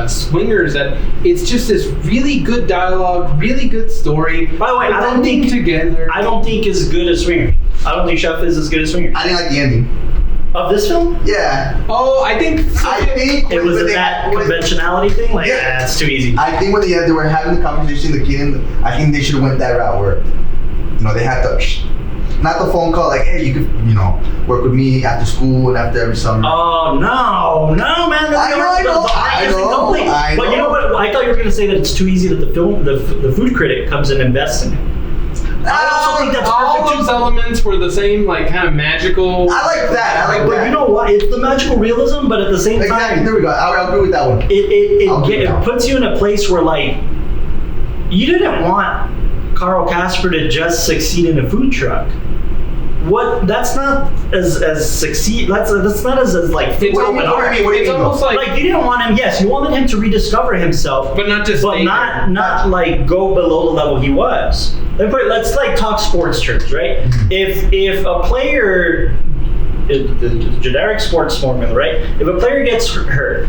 Swingers. That it's just this really good dialogue, really good story. By the way, I don't think as good as Swingers. I don't think Chef is as good as Swingers. I didn't like the ending of this film. Yeah. Oh, I think it was that conventionality thing. Like, it's too easy. I think when they were having the conversation, the kid, I think they should have went that route where, they had to, not the phone call like, hey, you could, work with me after school and after every summer. Oh no, man! I know. But you know what? I thought you were going to say that it's too easy that the food critic comes and invests in it. I also think that's all perfect. Those elements were the same, like kind of magical. I like that. But you know what? It's the magical realism, but at the same time, there we go. I'll agree with that one. It puts you in a place where like you didn't want Carl Casper to just succeed in a food truck. That's not as succeed. That's not as like. It's almost like you didn't want him. Yes, you wanted him to rediscover himself, but not not like go below the level he was. Let's like talk sports terms, right? If a player, the generic sports formula, right? If a player gets hurt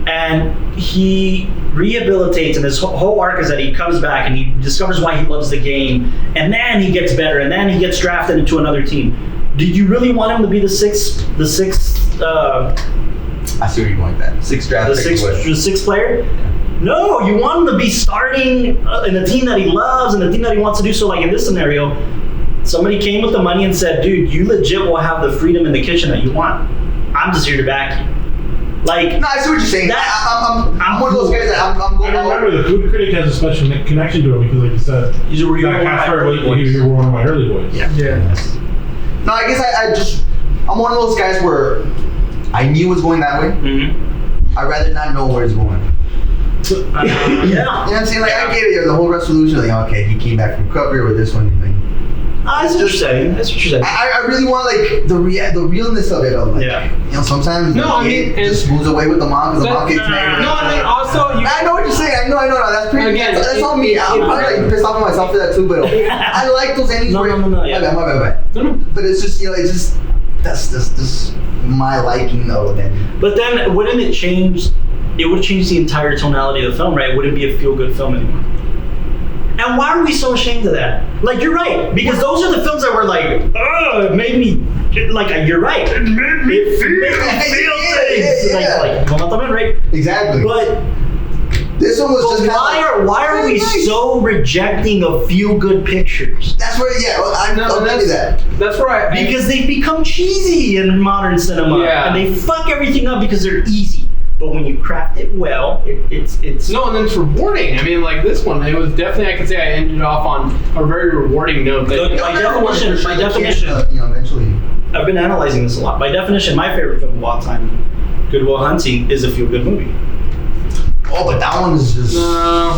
and he rehabilitates, and his whole arc is that he comes back and he discovers why he loves the game, and then he gets better, and then he gets drafted into another team. Did you really want him to be the sixth? I see where you're going with that. The sixth player? Yeah. No, you want him to be starting in a team that he loves and a team that he wants to do. So, like in this scenario, somebody came with the money and said, "Dude, you legit will have the freedom in the kitchen that you want. I'm just here to back you." Like, no, I see what you're saying. I'm one of those guys that I'm going. I remember the food critic has a special connection to him because, like you said, he's one of my early boys. Yeah. No, I guess I'm one of those guys where I knew it was going that way. Mm-hmm. I'd rather not know where it's going. Yeah. You know what I'm saying? Like, I get it. The whole resolution, like, okay, he came back from recovery with this one. That's what you're saying. I really want like the realness of it. Like, sometimes it just moves away with the mom because the mom gets married. No, I mean also I know what you're saying. I know. That's pretty. Again, that's all me. I'm like pissed off at myself for that too. But I like those endings. No. My bad. But it's just that's my liking of it. But then wouldn't it change? It would change the entire tonality of the film, right? It wouldn't be a feel-good film anymore. And why are we so ashamed of that? Like, you're right, because those are the films that were like, it made me, like, you're right. It made me feel things. Yeah. Like, right? Exactly. But This one was But just why are we nice. so rejecting of feel-good pictures? That's where, I'll give you that. That's where I Because they've become cheesy in modern cinema, Yeah. and they fuck everything up because they're easy. But when you craft it well, it's no, and then it's rewarding. I mean, like this one, it was definitely. I could say I ended off on a very rewarding note. Look, by definition, Eventually. I've been analyzing this a lot. By definition, my favorite film of all time, Good Will Hunting, is a feel-good movie. Oh, but that one is just.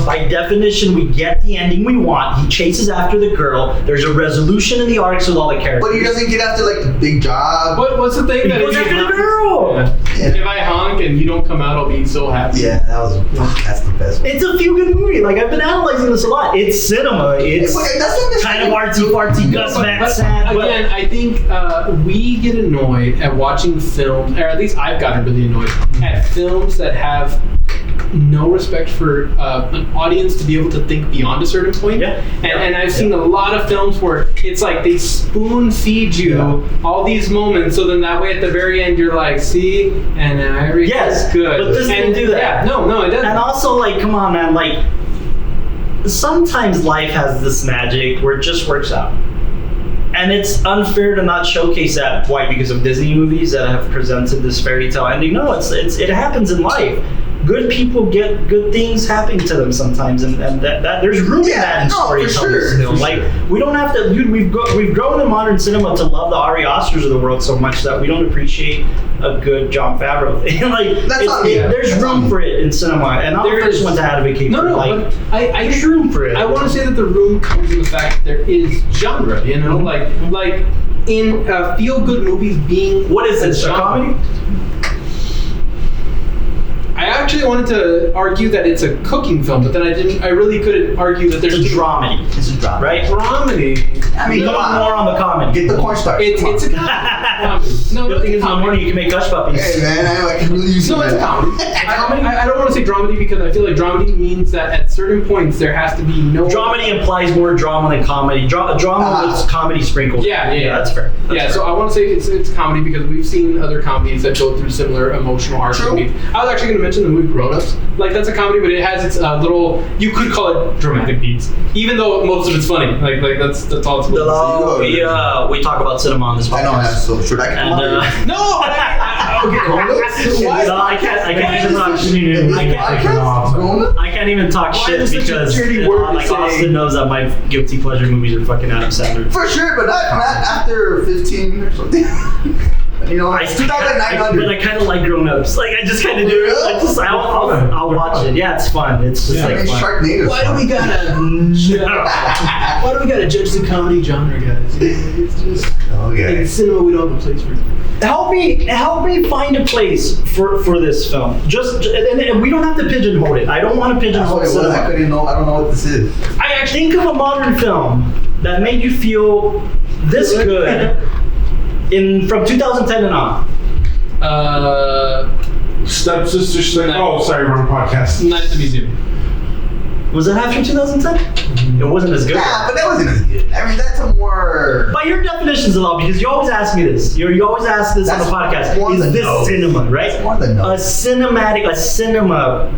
By definition, we get the ending we want. He chases after the girl. There's a resolution in the arcs with all the characters. But he doesn't get after like the big job. What's the thing He that goes if after you the girl. Yeah. If I honk and you don't come out, I'll be so happy. Yeah, that's the best one. It's a feel-good movie. Like, I've been analyzing this a lot. It's cinema. It's That's kind of artsy-fartsy, Gus Van Sant. Again, I think we get annoyed at watching film, or at least I've gotten really annoyed at films that have no respect for an audience to be able to think beyond a certain point. Yeah. And I've seen a lot of films where it's like they spoon feed you all these moments, so then that way at the very end you're like, see, and everything's good. But this didn't do that. Yeah, no, it doesn't. And also, like, come on, man. Like, sometimes life has this magic where it just works out. And it's unfair to not showcase that. Why? Because of Disney movies that have presented this fairy tale ending? No, it happens in life. Good people get good things happening to them sometimes, and that there's room in that in storytelling. For sure. We don't have to. Dude, we've grown in modern cinema to love the Ari Asters of the world so much that we don't appreciate a good Jon Favreau thing. There's room for it in cinema, and I'm the first one to advocate. No, but there's room for it. I want to say that the room comes in the fact that there is genre. You know, like in feel-good movies being what is this? A comedy? I actually wanted to argue that it's a cooking film, but then I didn't. I really couldn't argue that there's a dramedy. It's a drama, right? Dramedy. I mean, come on, more on the comedy. Get the cornstarch. It's a comedy. No, good thing is in the morning you can make hush puppies. Hey man, I can really use it's a comedy. I don't want to say dramedy because I feel like dramedy means that at certain points there has to be no. Dramedy implies more drama than comedy. Drama with comedy sprinkled. Yeah, that's fair. That's fair. So I want to say it's comedy because we've seen other comedies that go through similar emotional arcs. I was actually going to mention the movie Grown Ups. Like that's a comedy, but it has its little. You could call it dramatic beats, even though most of it's funny. Like that's all it's about. We talk about cinema on this podcast. I know that. So should I come on? No, but I can't even talk shit because Austin knows that my guilty pleasure movies are fucking Adam Sandler. For sure, but not after 15 or something. You know, but I kind of like Grown Ups. Like I just kind of do it. I'll watch it. Yeah, it's fun. It's just like fun. Why do we gotta judge the comedy genre, guys? It's just in cinema we don't have a place for it. Help me find a place for this film. And we don't have to pigeonhole it. I don't want to pigeonhole cinema. I don't know what this is. I actually think of a modern film that made you feel this good. From 2010 and on. Stepsister Sing. Oh, sorry, wrong podcast. Night at the Museum. Was that after 2010? It wasn't as good. Yeah, but that wasn't as good. I mean, that's a more. By your definitions a lot, because you always ask me this. You always ask this on the podcast. Is this cinema, right? A cinema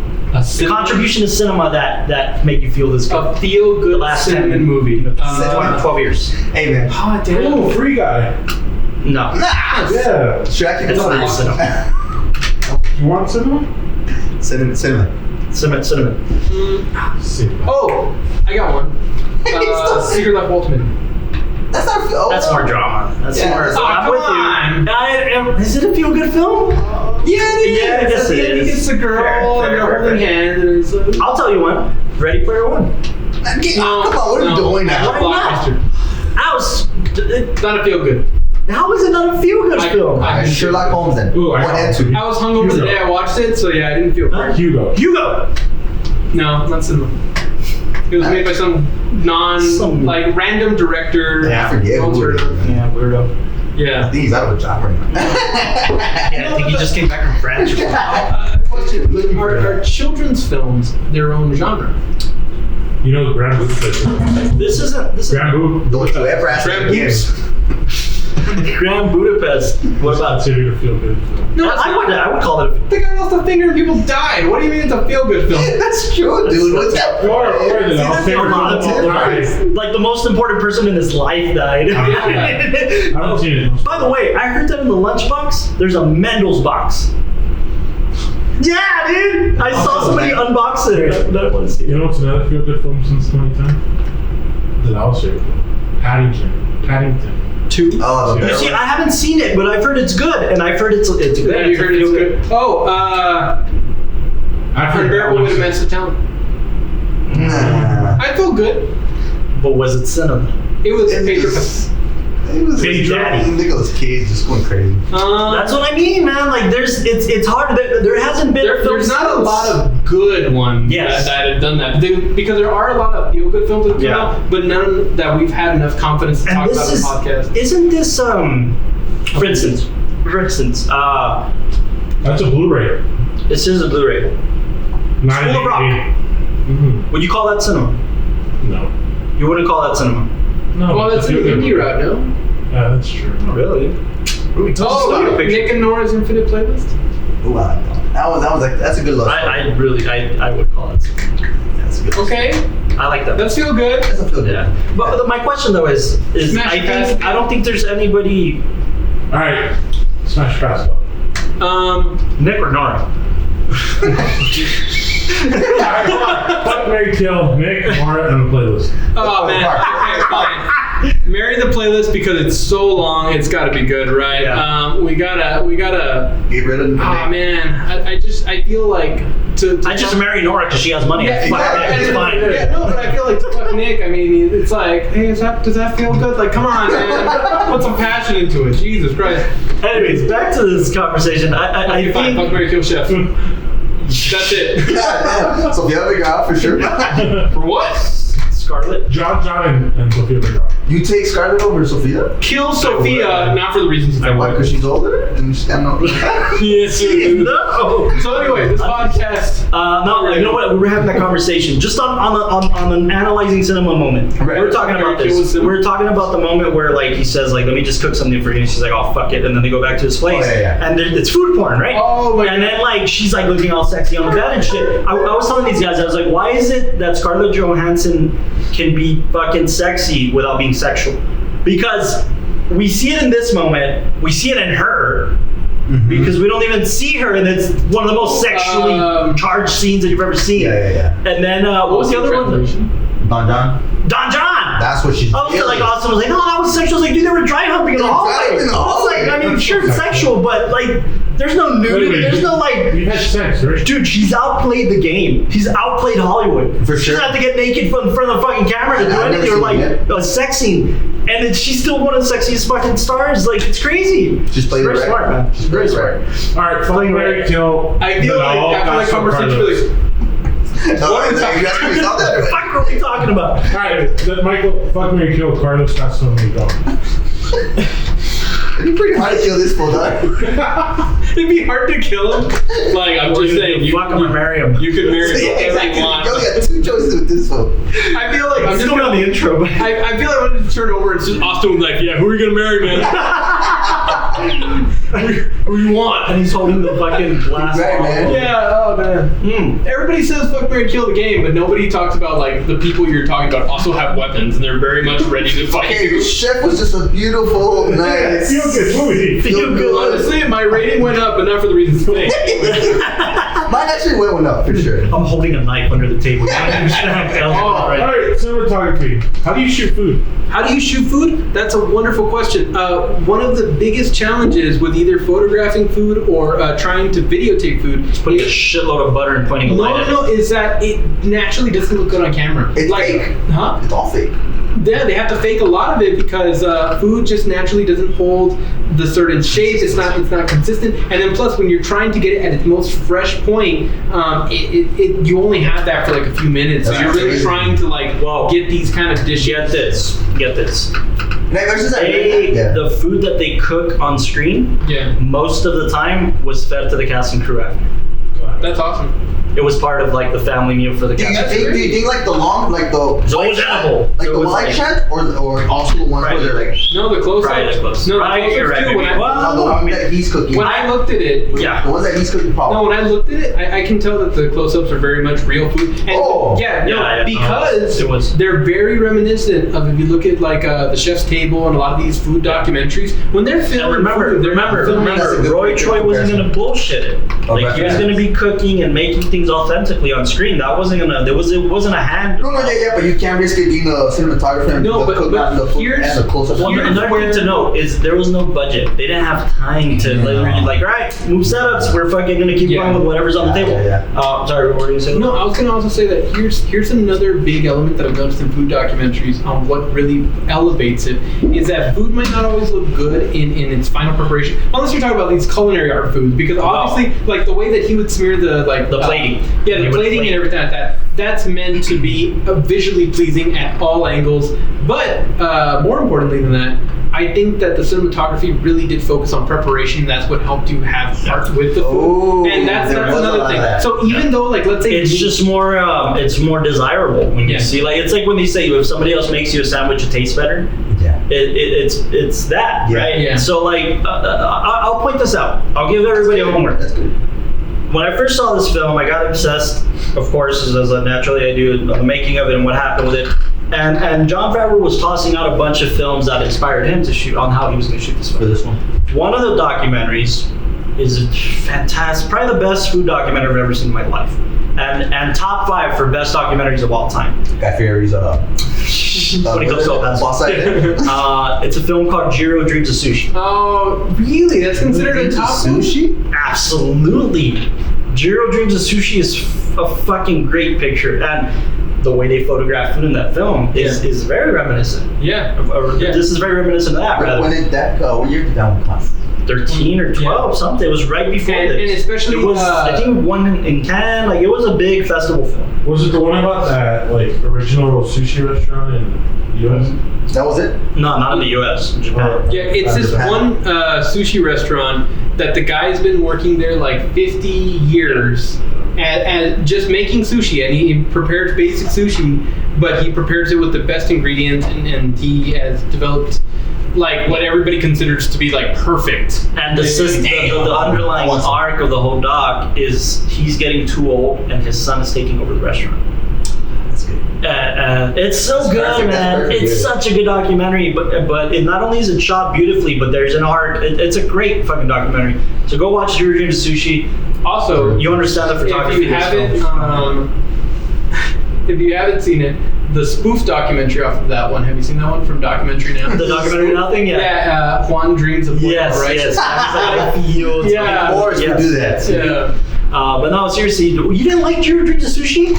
contribution to cinema that make you feel this good. A feel-good last cinema movie. 12 years. Hey, man. Oh, damn. Oh, Free Guy. No. Yeah. Should I keep It's going? not cinema. You want cinema? Cinema. Oh, I got one. Secret Life of Walter Mitty. That's not. That's more drama. That's more. I'm with you. Is it a feel-good film? Yeah, it is. Yeah, I guess it is. He gets a girl and they're holding hands. And it's like, I'll tell you one. Ready Player One. Come on, what are we doing now? Not a feel-good. How is it not a feel-good film? Sherlock Holmes then. Ooh, 1 and 2. I was hungover the day I watched it, so yeah, I didn't feel great. Hugo. No, not cinema. It was made by some random director. Yeah, I forget who it is. Yeah, weirdo. Yeah. I think he's out of a job right now. Yeah, I think he just came back from France. Are children's films their own genre? You know the Grand Boop. This isn't. Grand Boop. Don't you ever ask me again. Grand Budapest. What about? Considered a feel good film. No, I would call it. The guy lost a finger and people died. What do you mean it's a feel-good film? That's true, dude. What's that? Or the that's favorite a lot of film of all time. Like the most important person in his life died. I haven't seen it. By the way, I heard that in the lunchbox, there's a Mendel's box. Yeah, dude! I saw somebody unbox it. I want to see You it. know what's another feel good film since 2010? The Alice favorite film. Paddington. 2. Oh, the You see, I haven't seen it, but I've heard it's good, and I've heard it's good. Have you heard it's good? Oh, I've heard Unbearable Weight of Massive Talent. Nah. I feel good. But was it cinema? It was It Pedro. was Pedro. Nicolas Cage just going crazy. That's what I mean, man. Like, it's hard. There hasn't been. There's not a lot of good ones Yes. that have done that. Because there are a lot of feel-good films that come Yeah. out, but none that we've had enough confidence to And talk this about in the is, podcast. isn't this for instance, That's a Blu-ray. this is a Blu-ray. School of Rock. Mm-hmm. Would you call that cinema? No. You wouldn't call that cinema. No. Well, that's an indie route, no? Yeah, that's true. Really? Oh, Nick and Nora's Infinite Playlist? Ooh, I like that. That was like, that's a good look. I would call it cinema. That's good. Okay, I like that. that's feel good. That's a feel good. Yeah. But my question though is Smash I Pass. don't think there's anybody All right. Smash Pass. Um, Nick or Nora. Alright, come on. Fuck, Mary, Kill, Nick, Mara, and the playlist. oh man, okay, fine. Marry the playlist because it's so long. It's got to be good, right? Yeah. We gotta. Get rid of the Oh man, I feel like to I just marry Nora because she has money. Yeah, Fuck exactly. Nick, it's fine. Yeah, no, but I feel like fuck Nick. I mean, it's like, hey, does that feel good? Like, come on, man, put some passion into it. Jesus Christ. Anyways, back to this conversation. I Okay, fine. Fuck, think Mary, Kill, Chef. That's it. God damn. Sophia Vergara for sure. For what? Scarlett. John, and Sophia Vergara. You take Scarlett over Sophia? Kill Sophia, not for the reasons that Why? Because she's older and she's got no. Yes. No. So anyway, this podcast. No, you know what? We were having that conversation just on an analyzing cinema moment. Right. We were talking about this. We were talking about the moment where like he says like, "Let me just cook something for you," and she's like, "Oh fuck it," and then they go back to his place, Oh, yeah. and it's food porn, right? Oh my And then like she's like looking all sexy on the bed and shit. I was telling these guys, I was like, "Why is it that Scarlett Johansson can be fucking sexy without being sexual?" Because we see it in this moment, we see it in her. Because we don't even see her, and it's one of the most sexually charged scenes that you've ever seen. Yeah. And then what was the other one? Don John. Don John. That's what she's. I was like, Austin was like, no, that was sexual. I was like, dude, they were dry humping in the hallway. Dry humping in the I was like, hallway. I mean, sure, it's sexual, but like, there's no nudity. There's no like. You've had sex, right? Dude, she's outplayed the game. He's outplayed Hollywood. For She sure. doesn't have to get naked in front of the fucking camera to do I've anything. never Or like seen a sex scene. And then she's still one of the sexiest fucking stars. Like, it's crazy. She's played very it right. smart, man. She's very smart. Alright, fuck, Mary, Kill. I feel like after the conversation, really. What are you asking me stop that? Fuck, what are we talking about? Alright, Michael, fuck, Mary, Kill, Carlos Castro, and go. It'd be pretty hard to kill this fool, dog. It'd be hard to kill him. Like, I'm just saying, Fuck him or marry him. you could marry Yeah, whoever exactly. you want. Yo, you got two choices with this fool. I feel like I'm It's just going on gonna. the intro, but I feel like I'm gonna turn over and it's just Austin was like, yeah, who are you gonna marry, man? who you want? and he's holding the fucking glass. Right, man. Yeah, oh man. Everybody says fuck, marry, kill the game, but nobody talks about like the people you're talking about also have weapons and they're very much ready to fight Okay, you. Chef was just a beautiful, nice. Feel good movie. Feel good. Honestly, my rating went up, but not for the reasons you think. Mine actually went up for sure. I'm holding a knife under the table. Alright, cinematography. How do you shoot food? How do you shoot food? That's a wonderful question. One of the biggest challenges with either photographing food or trying to videotape food Putting a shitload of butter and pointing a light at it. is that it naturally doesn't look good on camera. It's like, fake. Huh? It's all fake. Yeah, they have to fake a lot of it because food just naturally doesn't hold the certain shape. It's not consistent. And then plus, when you're trying to get it at its most fresh point, you only have that for like a few minutes. So That's you're really crazy. trying to like get these kind of dishes. Get this. Now, versus that. The food that they cook on screen, Yeah, most of the time was fed to the cast and crew after. that's awesome. It was part of like the family meal for the Do cast you and think? crew. Do you think like the long, like the Zoja level. Like So the it was wide shot, or also the ones where they're like. No, the close-ups. Right, the close. No, the Right, close-ups you're right, too. When maybe. I, The one that he's cooking. when I looked at it, Yeah. The ones that he's cooking, probably. no, when I looked at it, I can tell that the close-ups are very much real food. And Oh. because it was. they're very reminiscent of, if you look at like the Chef's Table and a lot of these food documentaries, when they're filming Remember, food, they're not filming That's a food. good Roy picture Choi wasn't comparison. gonna bullshit it. Like he was gonna be cooking and making things authentically on screen. That wasn't gonna. It wasn't a hand. No, but you can't risk it being the cinematographer and No, the but cook and the food here's- and the close-ups. Well, another thing to note is there was no budget. They didn't have time to like, right, move setups. We're fucking gonna keep going with whatever's on the table. Sorry, what were you saying? No, I was going to also say that here's another big element that I've noticed in food documentaries on what really elevates it is that food might not always look good in its final preparation, unless you're talking about these culinary art foods, because obviously, like the way that he would smear the plating. the plating and everything like that, that's meant to be visually pleasing at all angles. But more importantly than that, I think that the cinematography really did focus on preparation. That's what helped you have art with the food, Oh, and that's there was a another lot of thing. that. So even though, like, let's say It's just more. It's more desirable when you see. Like it's like when they say if somebody else makes you a sandwich, it tastes better. Yeah. It's that, Yeah. right? Yeah. So like, I'll point this out. I'll give everybody a homework. That's good. When I first saw this film, I got obsessed, of course, as naturally I do, the making of it and what happened with it. And Jon Favreau was tossing out a bunch of films that inspired him to shoot on how he was going to shoot this For film. this one. One of the documentaries is fantastic, probably the best food documentary I've ever seen in my life, and top 5 for best documentaries of all time. Guy Fieri's When he goes so fast. boss side. It's a film called Jiro Dreams of Sushi. Oh, really? That's considered a top sushi? Absolutely. Jiro Dreams of Sushi is a fucking great picture, and the way they photograph food in that film is very reminiscent. Yeah. This is very reminiscent of that. When did that go? What year did that one come? 13 or 12, something. It was right before And this. especially, it was, I think, it won in Cannes. Like, it was a big festival film. Was it the one about that like original sushi restaurant in the U.S.? That was it? No, not in the U.S. In Japan. Yeah, it's this Japan. one sushi restaurant that the guy's been working there like 50 years at just making sushi, and he prepares basic sushi, but he prepares it with the best ingredients, and he has developed like what everybody considers to be like perfect. And the underlying arc of the whole doc is he's getting too old, and his son is taking over the restaurant. That's good. It's so good, perfect, man. perfect, It's such a good documentary, but it not only is it shot beautifully, but there's an art. It's a great fucking documentary. So go watch Jiro Dreams of Sushi. Also, You understand the photography. if you haven't seen it, the spoof documentary off of that one. Have you seen that one from Documentary Now? The documentary Nothing? Yeah, Juan Dreams of Puerto Rico. Yes. Yeah. Of course we do that. Yeah. But no, seriously, you didn't like Jiro Dreams of Sushi?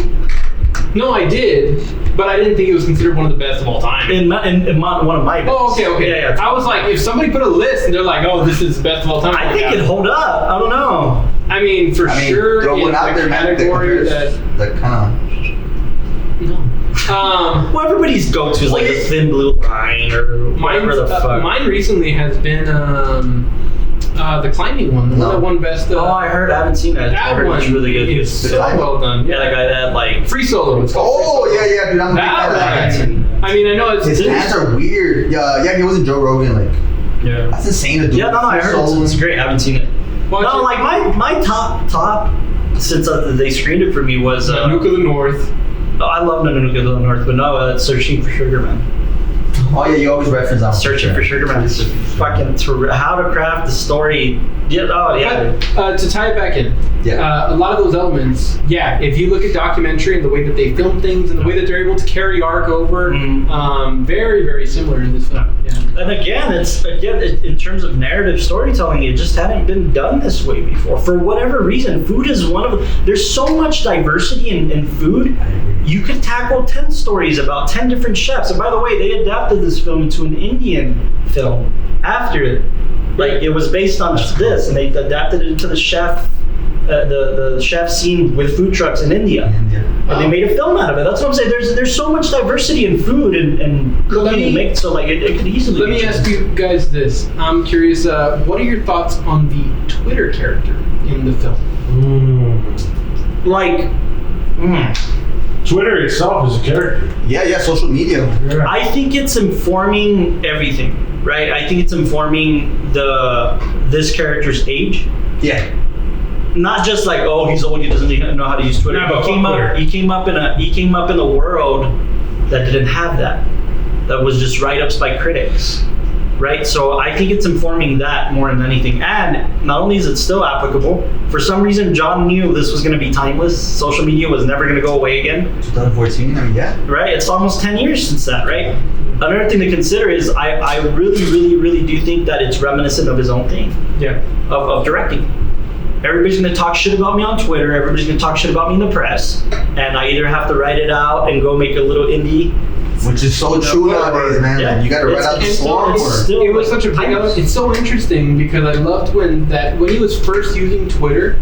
No, I did, but I didn't think it was considered one of the best of all time. In one of my best. Oh, okay. Yeah. I was like, if somebody put a list and they're like, "Oh, this is the best of all time," I think it'd hold up. I don't know. I mean, for sure, throw in one out the there, man. category that. The kind Well, everybody's go-to is like the thin blue line or whatever the fuck. Mine recently has been the climbing one, the one that won best. Oh, I heard. I haven't seen that. I That heard one it's really good. is so climbing? well done. Yeah, the guy that like Free Solo. It's called Free Oh, Solo. yeah, dude. I'm a big fan of That that. one. I mean, I know it's His hands are weird. Yeah, he wasn't Joe Rogan. Like, Yeah. that's insane to do. Yeah, no, I heard it's great. I haven't seen it. Watch No, it. like my top since they screened it for me was Nuke of the North. I love Nanook of the North, but no, it's Searching for Sugar Man. Oh yeah, you always reference that one. Searching for Sugar Man is fucking how to craft the story. Yeah, To tie it back in, a lot of those elements, if you look at documentary and the way that they film things and the way that they're able to carry arc over, very, very similar in this film. Yeah. And again, in terms of narrative storytelling, it just hadn't been done this way before. For whatever reason, food is one of there's so much diversity in food. You could tackle 10 stories about 10 different chefs. And by the way, they adapted this film into an Indian film after it. Like, it was based on this, and they adapted it into the chef scene with food trucks in India. And they made a film out of it. That's what I'm saying. There's so much diversity in food and cooking and make, so like it could easily. Let me ask you guys this. I'm curious. What are your thoughts on the Twitter character in the film? Twitter itself is a character. Yeah, social media. Yeah. I think it's informing everything, right? I think it's informing this character's age. Yeah. Not just like, oh, he's old, he doesn't know how to use Twitter. No, He came up in a world that didn't have that. That was just write-ups by critics, right? So I think it's informing that more than anything. And not only is it still applicable, for some reason John knew this was going to be timeless. Social media was never going to go away again. 2014, I mean, yeah. Right? It's almost 10 years since that, right? Another thing to consider is I really, really, really do think that it's reminiscent of his own thing. Yeah. Of directing. Everybody's gonna talk shit about me on Twitter, everybody's gonna talk shit about me in the press, and I either have to write it out and go make a little indie. Which is so true nowadays, man. Yeah. Like, you gotta write out the storm. It was such a big element. It's so interesting because I loved when he was first using Twitter,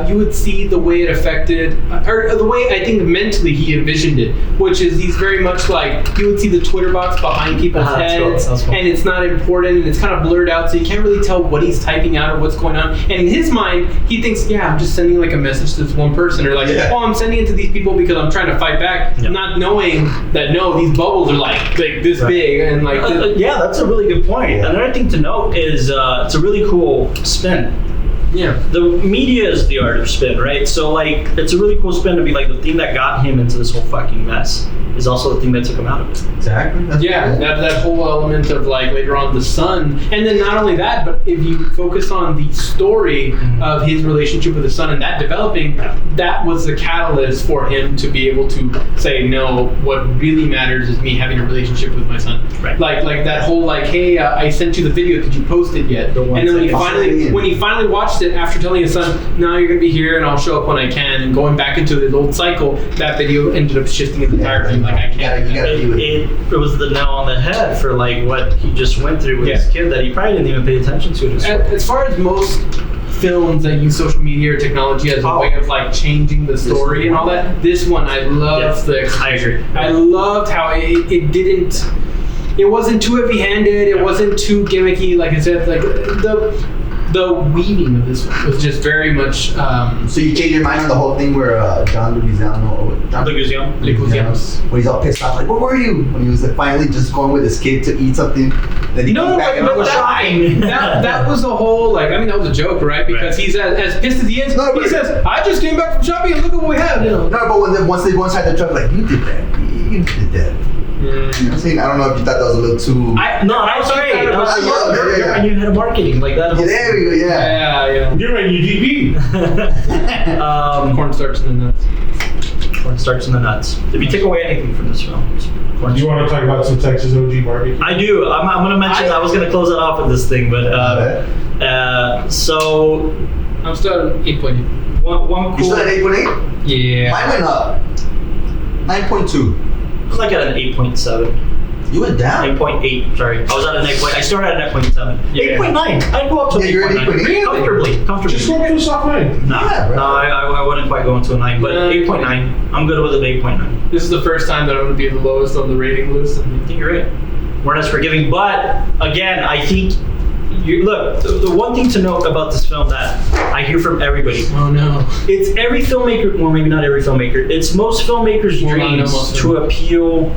you would see the way it affected, or the way I think mentally he envisioned it, which is he's very much like, you would see the Twitter box behind people's heads, cool. and it's not important, and it's kind of blurred out, so you can't really tell what he's typing out or what's going on. And in his mind, he thinks, yeah, I'm just sending like a message to this one person, or like, oh, I'm sending it to these people because I'm trying to fight back, not knowing that, no, these bubbles are like this big, and like... yeah, that's a really good point. Yeah. Another thing to note is it's a really cool spin. Yeah. The media is the art of spin, right? So like, it's a really cool spin to be like, the thing that got him into this whole fucking mess is also the thing that took him out of it. Exactly. That whole element of like later on the son, and then not only that, but if you focus on the story of his relationship with the son and that developing, that was the catalyst for him to be able to say, no, what really matters is me having a relationship with my son. Right. Like that whole like, hey, I sent you the video, did you post it yet? And then when he finally watched it after telling his son, no, you're gonna be here and I'll show up when I can, and going back into his old cycle, that video ended up shifting his entire thing. Like, I can't. It was the nail on the head for like what he just went through with his kid that he probably didn't even pay attention to. As far as most films that use social media or technology as a way of like changing the story and all that, this one I loved. I agree. I loved how it wasn't too heavy-handed. It wasn't too gimmicky. Like I said, like the weaving of this one was just very much. So you changed your mind on the whole thing where John Leguizamo, when he's all pissed off, like, where were you? When he was like finally just going with his kid to eat something. Then he comes back and that was the whole, like, I mean, that was a joke, right? Because he's as pissed as he is. No, he says, I just came back from shopping and look at what we have. You know? No, but once they go inside the truck, like, you did that. You did that. You know what I'm saying? I don't know if you thought that was a little too... That was great. And you had marketing like that. Yeah, there we go, Yeah. You're my UDB. Cornstarch in the nuts. Cornstarch in the nuts. If you take away anything from this film, Do you want to talk about some Texas OG barbecue? I do. I'm going to mention, I was going to close it off with this thing, but so... I'm still at 8.8. One cool... You still at 8.8? Yeah. Mine went up. 9.2. I was like at an 8.7. You went down? 8.8, sorry. I was at an 8. I started at 8.7. Yeah. 8.9. I'd go up to 8.9. You're at 8.8? Comfortably. Just go to a soft 9. No, I wouldn't quite go into a 9, but 8.9. I'm good with an 8.9. This is the first time that I'm going to be the lowest on the rating list. I think you're right. We're not forgiving, but again, I think look, the one thing to note about this film that I hear from everybody. Oh no. It's every filmmaker, well maybe not every filmmaker, it's most filmmakers' dreams to appeal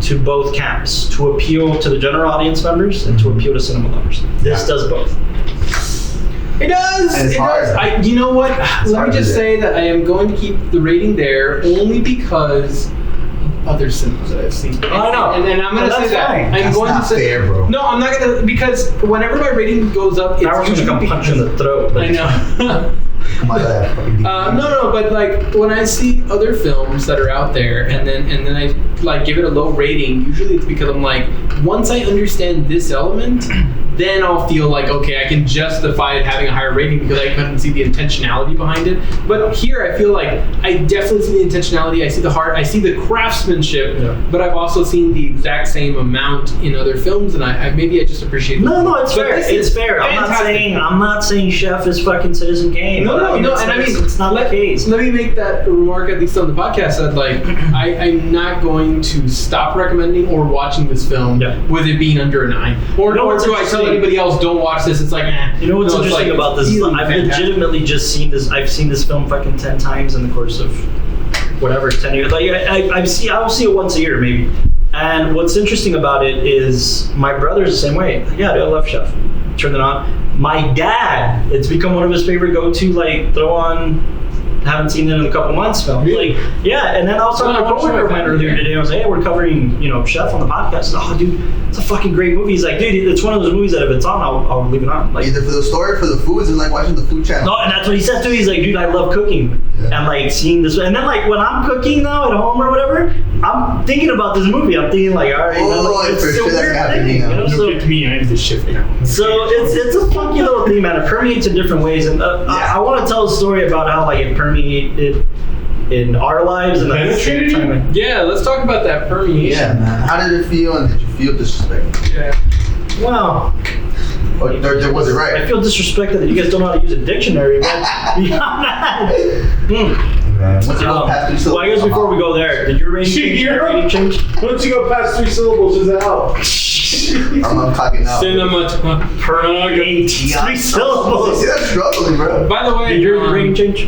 to both camps, to appeal to the general audience members and to appeal to cinema lovers. This does both. It does. And it's hard. You know what? Let me just say that I am going to keep the rating there only because other cinemas that I've seen. I know. And I'm going to say that. That's not fair, bro. No, I'm not going to, because whenever my rating goes up, it's usually come punch in the throat. I know. No, but like when I see other films that are out there, and then I like give it a low rating. Usually it's because I'm like, once I understand this element, then I'll feel like, okay, I can justify it having a higher rating because I couldn't see the intentionality behind it. But here I feel like I definitely see the intentionality. I see the heart. I see the craftsmanship. Yeah. But I've also seen the exact same amount in other films, and I maybe I just appreciate it. No, it's fair. It's fair. I'm not saying Chef is fucking Citizen Kane. No, and I mean, it's not the case. Let me make that remark, at least on the podcast, that like I'm not going to stop recommending or watching this film with it being under a 9. Or do I tell anybody else don't watch this? It's like, You know what's interesting about this? I've legitimately just seen this. I've seen this film fucking 10 times in the course of whatever, 10 years. Like I'll see it once a year maybe. And what's interesting about it is my brother's the same way. Yeah, I love Chef. Turn it on. My dad, it's become one of his favorite go-to, like, throw on, haven't seen it in a couple months film. Really? Like, yeah, and then also my coworker went earlier today. I was like, hey, we're covering, Chef on the podcast. Oh, dude, it's a fucking great movie. He's like, dude, it's one of those movies that if it's on, I'll leave it on. Like, either for the story, for the foods, and like watching the food channel. No, and that's what he said too. He's like, dude, I love cooking. Yeah. And like seeing this, and then like when I'm cooking now at home or whatever, I'm thinking about this movie. I'm thinking like, all right, it's for a sure weird thing. So, to me, I need to shift now. So it's a funky little thing, man. It permeates in different ways, and I want to tell a story about how like it permeated in our lives and at the same time. Yeah, let's talk about that permeation. Yeah, man. How did it feel, and did you feel disrespected? Yeah. Well. Or was it right? I feel disrespected that you guys don't know how to use a dictionary, but beyond that. Once you go past 3 syllables. Well, I guess before we go there, did your rating change? Once you go past 3 syllables, it's out. I'm clocking out. Cinema permeate 3 syllables. See, that's struggling, bro. By the way, did your rating change?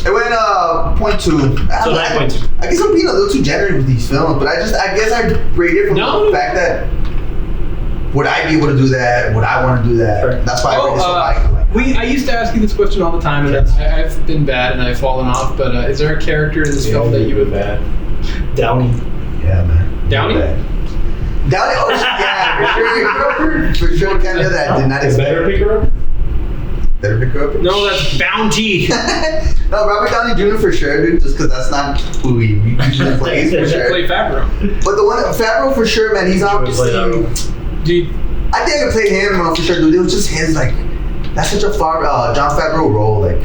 It went 0.2. So 9.2. I guess I'm being a little too generous with these films, but I guess I rate it from the fact that would I be able to do that? Would I want to do that? Sure. That's why I rate it so high. I used to ask you this question all the time, and I've been bad and I've fallen off. But is there a character in this film that you would bad? Downey. Yeah, man. Downey? Downey? Oh, yeah, for sure. Canada that did not expect. Better picker up? Better picker up? No, that's Bounty. No, Robert Downey Jr. for sure, dude. Just because that's not who he usually plays. For sure. Play Favreau. But the one Favreau for sure, man. He's obviously. Dude, I think I could play him for sure, dude. It was just his like. That's such a Jon Favreau role, like,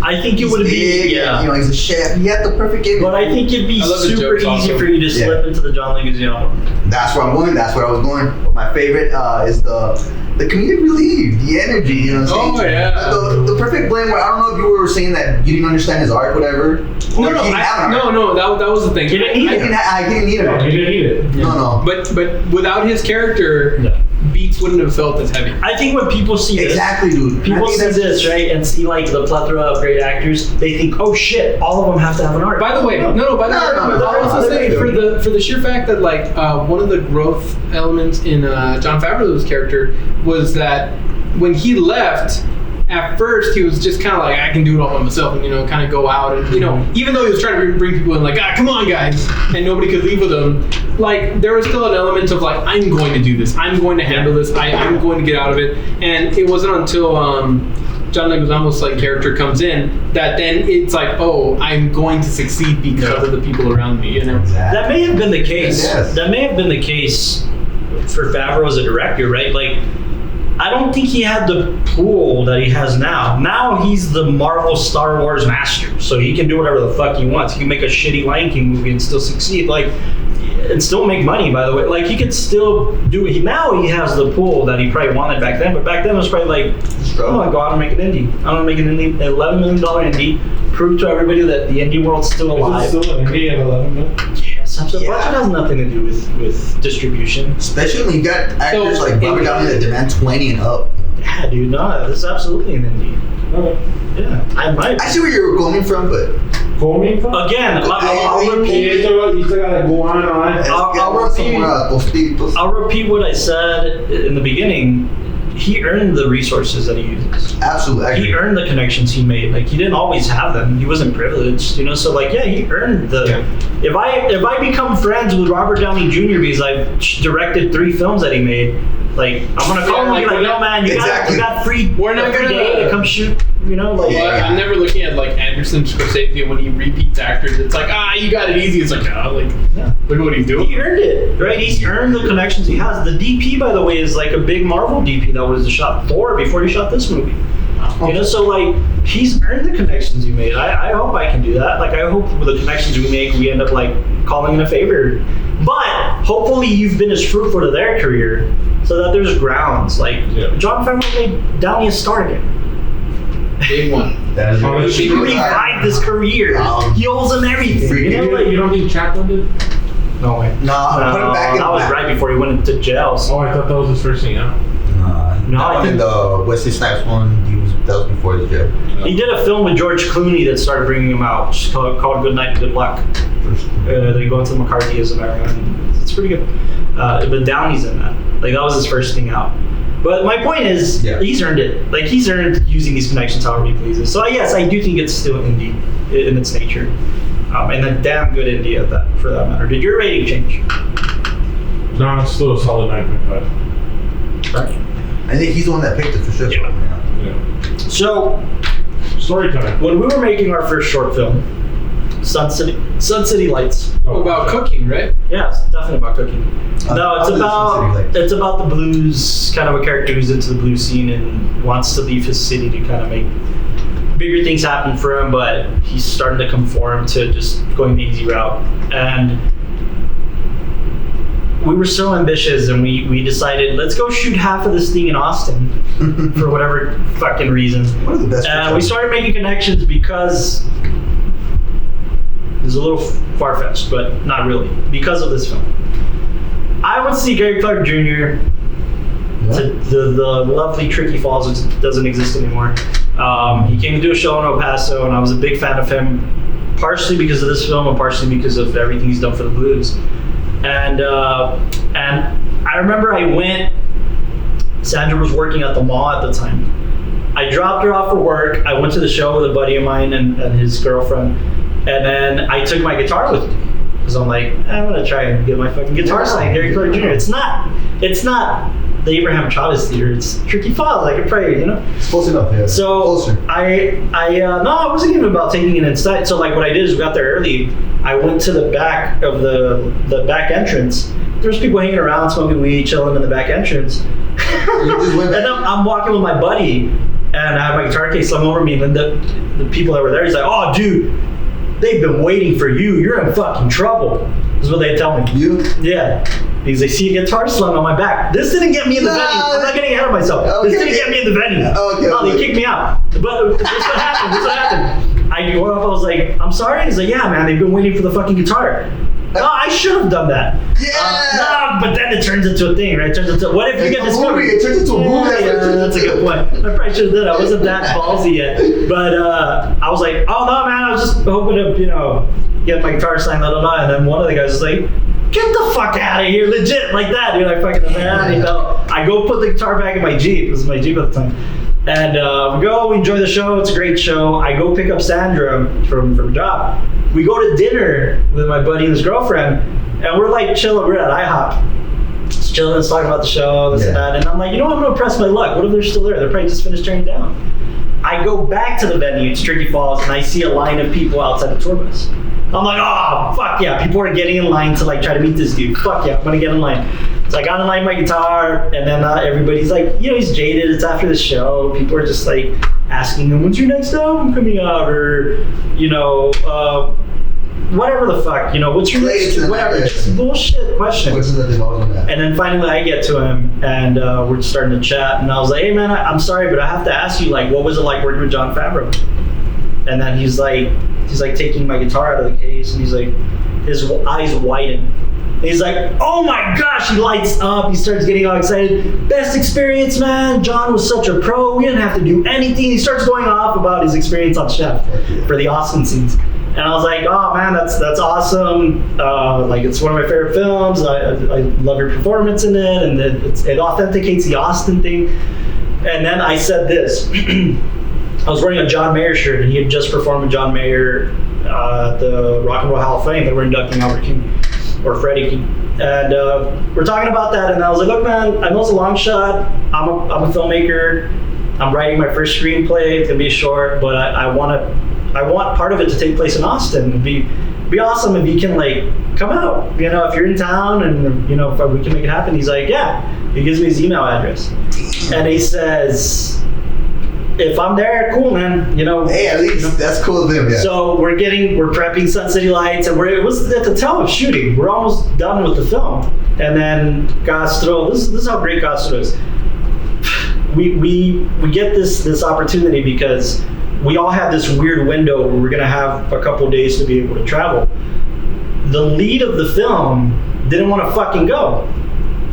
I think it would be, yeah. He's a chef. He had the perfect image. But I think it'd be super easy for you to slip into the John Leguizamo. That's where I'm going. That's where I was going. But my favorite is the comedic relief, the energy. You know what I'm saying? Oh yeah. The perfect blend. Where I don't know if you were saying that you didn't understand his art, whatever. No, that was the thing. He didn't need it. I didn't need it. No, he didn't need it. No. But without his character. Beats wouldn't have felt as heavy. I think when people see this, dude. People see this, right, and see like the plethora of great actors, they think, oh shit, all of them have to have an art. By the way, I was also saying for the sheer fact that like one of the growth elements in Jon Favreau's character was that when he left. At first, he was just kind of like, I can do it all by myself, and kind of go out, and even though he was trying to bring people in, like, come on, guys, and nobody could leave with him. Like, there was still an element of like, I'm going to do this, I'm going to handle this, I'm going to get out of it, and it wasn't until John Leguizamo's like character comes in that then it's like, oh, I'm going to succeed because of the people around me. Exactly. That may have been the case. Yes. That may have been the case for Favreau as a director, right? Like. I don't think he had the pool that he has now. Now he's the Marvel Star Wars master, so he can do whatever the fuck he wants. He can make a shitty Lion King movie and still succeed, like, and still make money. By the way, like he could still do it. Now he has the pool that he probably wanted back then, but back then it was probably like, I'm gonna go out and make an indie. I'm gonna make an indie, $11 million indie, prove to everybody that the indie world's still alive. Is it still an indie at 11 million? Yes, the budget has nothing to do with distribution. Especially when you got actors like Robert Downey that demand 20 and up. Yeah, dude, no, this is absolutely an indie. Okay. Yeah, I might. I see where you were coming from, but again, I'll repeat. You still gotta go on. I'll repeat what I said in the beginning. He earned the resources that he uses. Absolutely. He earned the connections he made. Like, he didn't always have them. He wasn't privileged, So like, yeah, he earned the. Yeah. If I become friends with Robert Downey Jr. because I've directed 3 films that he made, like, I'm gonna call him and be like, no man, you got free. We're not free day to come shoot. I'm never looking at like Anderson Scorsese when he repeats actors. It's like, you got it easy. It's like, look at what he's doing. He earned it, right? He's earned the connections he has. The DP, by the way, is like a big Marvel DP that was shot Thor before he shot this movie. So like he's earned the connections he made. I hope I can do that. Like I hope with the connections we make, we end up like calling in a favor. But hopefully you've been as fruitful to their career, so that there's grounds. Like Jon Favreau made Downey a star again. Big one. He revived his career. He owes him everything. You don't think Chaplin did? No way. No, put him back in. That was right before he went into jail. So. Oh, I thought that was his first thing out. No, that I one think and the Wesley Snipes one, that was before the jail. he did a film with George Clooney that started bringing him out, which is called Good Night, Good Luck. They go into the McCarthyism era, and it's pretty good. But Downey's in that. Like, that was his first thing out. But my point is, he's earned it. Like, he's earned using these connections however he pleases. So yes, I do think it's still indie in its nature, and a damn good indie at that, for that matter. Did your rating change? No, it's still a solid 9.5. Right. I think he's the one that picked it for sure. Yeah. So, Storytelling. when we were making our first short film, Sun City Lights. About cooking, right? Yeah, it's definitely about cooking. No, it's about the blues, kind of a character who's into the blues scene and wants to leave his city to kind of make bigger things happen for him, but he's starting to conform to just going the easy route. And we were so ambitious, and we decided, let's go shoot half of this thing in Austin for whatever fucking reason. One of the best. And we started making connections because it's a little far-fetched, but not really, because of this film. I went to see Gary Clark Jr. to the lovely Tricky Falls, which doesn't exist anymore. He came to do a show in El Paso, and I was a big fan of him, partially because of this film and partially because of everything he's done for the blues. And I remember I went. Sandra was working at the mall at the time. I dropped her off for work. I went to the show with a buddy of mine and his girlfriend, and then I took my guitar with me because I'm like, I'm gonna try and get my fucking guitar signed, Gary Clark Jr. It's not the Abraham Chavez Theater. It's Tricky Falls. I could pray, you know. It's close enough, yeah. So closer. No, I wasn't even about taking it inside. So like what I did is we got there early. I went to the back of the back entrance. There's people hanging around, smoking weed, chilling in the back entrance. You just went back. And I'm walking with my buddy, and I have my guitar case slung over me. And then the people that were there, he's like, "Oh, dude, they've been waiting for you. You're in fucking trouble." Is what they tell me. You? Yeah. Because they see a guitar slung on my back. This didn't get me in the venue. I'm not getting ahead of myself. Okay. This didn't get me in the venue. Okay. No, they kicked me out. But this what happened. I go up, I was like, I'm sorry? He's like, yeah, man, they've been waiting for the fucking guitar. No, I should have done that. Yeah. No, but then it turns into a thing, right? It turns into, what if you get discovered? It turns into a movie. Yeah, that's a good point. I probably should have done it. I wasn't that ballsy yet. But I was like, oh, no, man, I was just hoping to, get my guitar signed, and then one of the guys was like, get the fuck out of here, legit, like that, dude. I fucking, I go put the guitar back in my Jeep. It was my Jeep at the time. And we enjoy the show. It's a great show. I go pick up Sandra from a job. We go to dinner with my buddy and his girlfriend, and we're like chilling. We're at IHOP. Just chilling, let's talk about the show, this and that. And I'm like, I'm going to press my luck. What if they're still there? They're probably just finished tearing down. I go back to the venue, it's Tricky Falls, and I see a line of people outside the tour bus. I'm like, oh, fuck yeah. People are getting in line to try to meet this dude. Fuck yeah, I'm going to get in line. So I got in line with my guitar, and then everybody's like, he's jaded. It's after the show. People are just asking him, when's your next album coming out? Or, whatever the fuck, what's your next, whatever. Just bullshit question. And then finally I get to him, and we're starting to chat, and I was like, hey man, I'm sorry, but I have to ask you, what was it like working with Jon Favreau? And then he's taking my guitar out of the case, and he's like, his eyes widen. He's like, oh my gosh, he lights up. He starts getting all excited. Best experience, man. Jon was such a pro. We didn't have to do anything. He starts going off about his experience on Chef for the Austin scenes. And I was like, oh man, that's awesome. It's one of my favorite films. I love your performance in it. And it authenticates the Austin thing. And then I said this. I was wearing a John Mayer shirt, and he had just performed with John Mayer at the Rock and Roll Hall of Fame. They were inducting Albert King. Or Freddie King. And we're talking about that, and I was like, look man, I know it's a long shot. I'm a filmmaker. I'm writing my first screenplay. It's gonna be short, but I want part of it to take place in Austin. It'd be awesome if you can come out. If you're in town, and if we can make it happen. He's like, yeah. He gives me his email address, and he says, if I'm there, cool, man. Hey, at least that's cool of him. Yeah. So we're prepping Sun City Lights, and it was at the time of shooting. We're almost done with the film, and then Castro. This is how great Castro is. We get this opportunity because we all have this weird window where we're gonna have a couple days to be able to travel. The lead of the film didn't want to fucking go.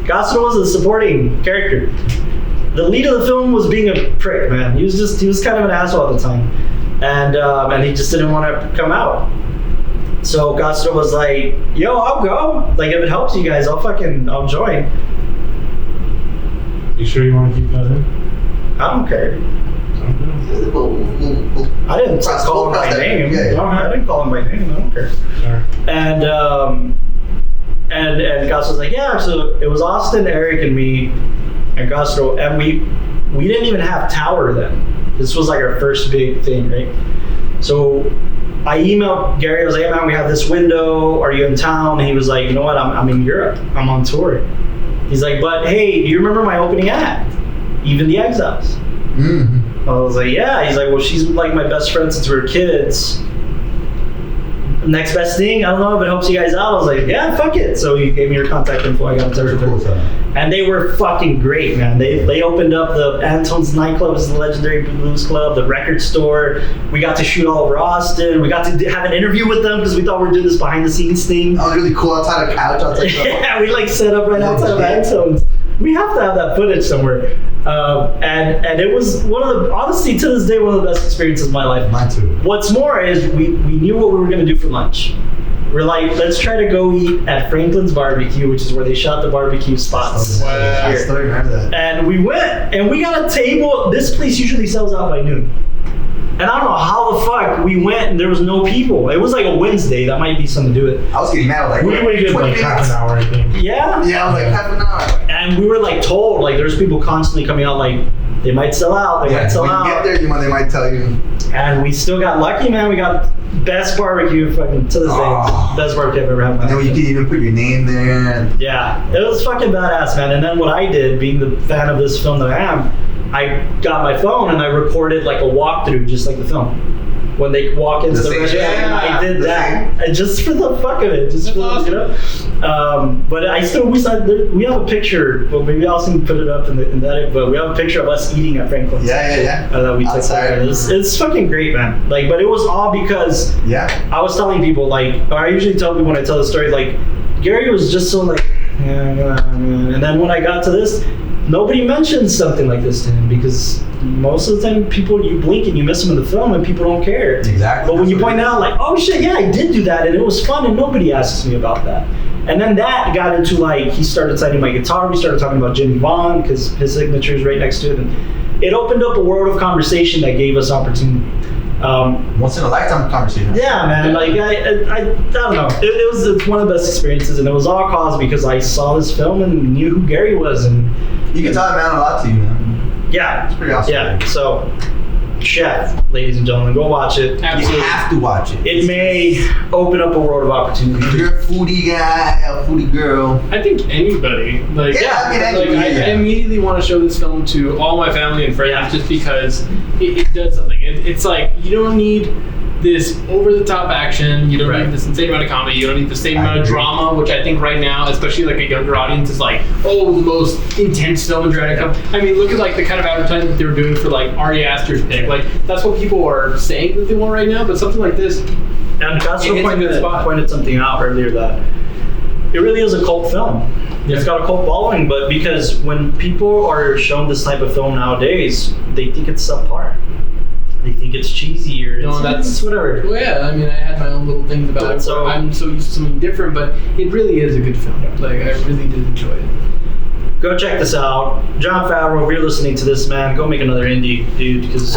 Castro was a supporting character. the lead of the film was being a prick, man. He was kind of an asshole at the time, and he just didn't want to come out. So Castro was like, "Yo, I'll go. Like, if it helps you guys, I'll join." You sure you want to keep that in? I don't care. I didn't call him by name. I didn't call him by name. I don't care. Sure. And Castro was like, "Yeah." So it was Austin, Eric, and me, and Castro, and we didn't even have Tower then. This was like our first big thing, right? So I emailed Gary. I was like, "Hey man, we have this window. Are you in town?" And he was like, "You know what? I'm in Europe. I'm on tour." He's like, "But hey, do you remember my opening act, Even the Exiles?" Mm-hmm. I was like, "Yeah." He's like, "Well, she's like my best friend since we were kids. Next best thing, I don't know if it helps you guys out." I was like, "Yeah, fuck it." So he gave me your contact info. I got in touch with her. And they were fucking great, man. They opened up the Antone's nightclub, the legendary blues club, the record store. We got to shoot all over Austin. We got to have an interview with them because we thought we were doing this behind the scenes thing. That was really cool outside a couch. Yeah, we like set up right outside of Antone's. We have to have that footage somewhere. And it was honestly, to this day, one of the best experiences of my life. Mine too. What's more is we knew what we were going to do for lunch. We're like, let's try to go eat at Franklin's Barbecue, which is where they shot the barbecue spots. I still remember that. And we went, and we got a table. This place usually sells out by noon. And I don't know how the fuck we went and there was no people. It was like a Wednesday. That might be something to do with it. I was getting mad. Like, We waited like half an hour, I think. Yeah. Yeah, I was like half an hour. And we were like told, like there's people constantly coming out like, they might sell out, they might sell out. When you get there, they might tell you. And we still got lucky, man. We got best barbecue fucking to this day. Best barbecue I've ever had in my life. And then you can even put your name there. Yeah, it was fucking badass, man. And then what I did, being the fan of this film that I am, I got my phone and I recorded like a walkthrough, just like the film. When they walk into the restaurant, I did that, and just for the fuck of it, just for awesome. You know. But we have a picture. Well, maybe I'll put it up in that. But we have a picture of us eating at Franklin's. Yeah. That we took. It's fucking great, man. Like, but it was all because I was telling people like, or I usually tell people when I tell the story like, Gary was just so like, and then when I got to this. Nobody mentions something like this to him because most of the time people, you blink and you miss them in the film and people don't care. Exactly. But when you point out like, oh shit, yeah, I did do that and it was fun and nobody asks me about that. And then that got into like, he started signing my guitar. We started talking about Jimmy Vaughn because his signature is right next to it. And it opened up a world of conversation that gave us opportunity. Once in a lifetime conversation. Yeah, man. Like I don't know. It's one of the best experiences, and it was all caused because I saw this film and knew who Gary was, and you can tell it meant a lot to you, man. Yeah, it's pretty awesome. Yeah. So, Chef, ladies and gentlemen, go watch it. Absolutely. You have to watch it. It may open up a world of opportunity. If you're a foodie guy, a foodie girl. I think anybody. Like, I immediately want to show this film to all my family and friends just because it does something. It's like, you don't need this over-the-top action. You don't need this insane amount of comedy. You don't need the same amount of drama, which I think right now, especially like a younger audience, is like, oh, the most intense film in dramatic comedy. I mean, look at like the kind of advertising that they were doing for like Ari Aster's Pick. Like, that's what people are saying that they want right now. But something like this, and Castro pointed something out earlier that it really is a cult film. Yeah. It's got a cult following, but because when people are shown this type of film nowadays, they think it's subpar. They think it's cheesy or it's whatever. Well, yeah, I mean, I had my own little things about it. So I'm so used to something different, but it really is a good film. Like, I really did enjoy it. Go check this out. Jon Favreau, if you're listening to this, man, go make another indie, dude. Because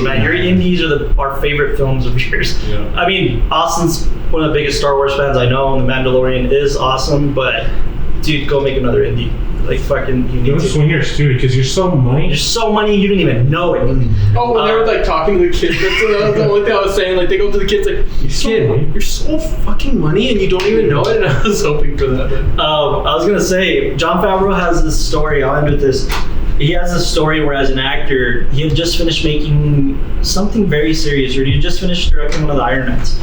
man, your indies are our favorite films of yours. Yeah. I mean, Austin's one of the biggest Star Wars fans I know, and The Mandalorian is awesome, but dude, go make another indie. Like, fucking, you need to swing your studio because you're so money. You're so money, you didn't even know it. Oh, when they were like talking to the kids, that's the only thing I was saying. Like, they go to the kids like, you're so fucking money and you don't even know it. And I was hoping for that. But. I was gonna say, Jon Favreau has this story. I'll end with this. He has this story where, as an actor, he had just finished making something very serious. Or he had just finished directing one of the Iron Mans,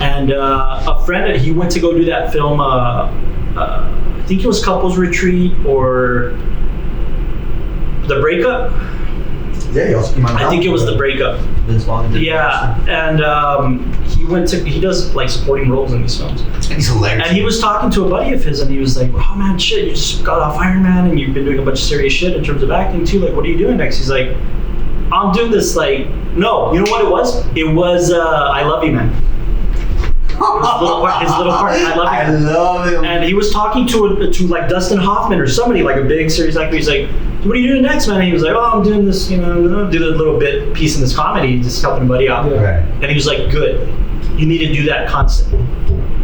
and a friend he went to go do that film. I think it was Couples Retreat or The Breakup. Yeah, he also came out. I think it was the breakup. Vince Vaughn did. Yeah, and he does like supporting roles in these films. And he's hilarious. And he was talking to a buddy of his, and he was like, "Oh man, shit, you just got off Iron Man, and you've been doing a bunch of serious shit in terms of acting too. Like, what are you doing next?" He's like, "I'm doing this like, no, you know what it was? It was I Love You Man." His little part, I Love You. I love him. And he was talking to like Dustin Hoffman or somebody, like a big serious actor. He's like, "What are you doing next, man?" And he was like, "Oh, I'm doing this, I'm gonna do a little bit piece in this comedy, just helping a buddy out." Right. And he was like, "Good. You need to do that constantly.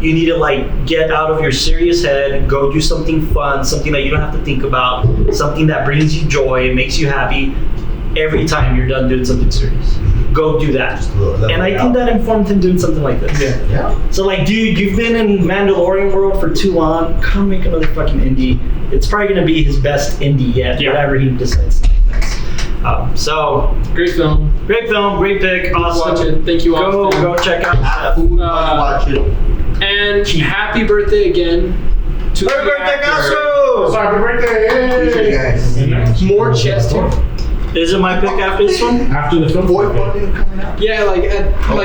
You need to like get out of your serious head, go do something fun, something that you don't have to think about, something that brings you joy, makes you happy every time you're done doing something serious. Go do that." And I think that informed him doing something like this. Yeah. So like, dude, you've been in Mandalorian world for too long. Come make another fucking indie. It's probably gonna be his best indie yet, whatever he decides to make next. So Great film. great film, great pick, awesome. Watch it. Thank you, Austin. Go check out. Food, watch it. And happy birthday again to the Happy birthday, actor. Gasso! Happy birthday! Appreciate you guys. And More chest hair. Is it my pick after this one? after the film. Fourth one coming out. Yeah, like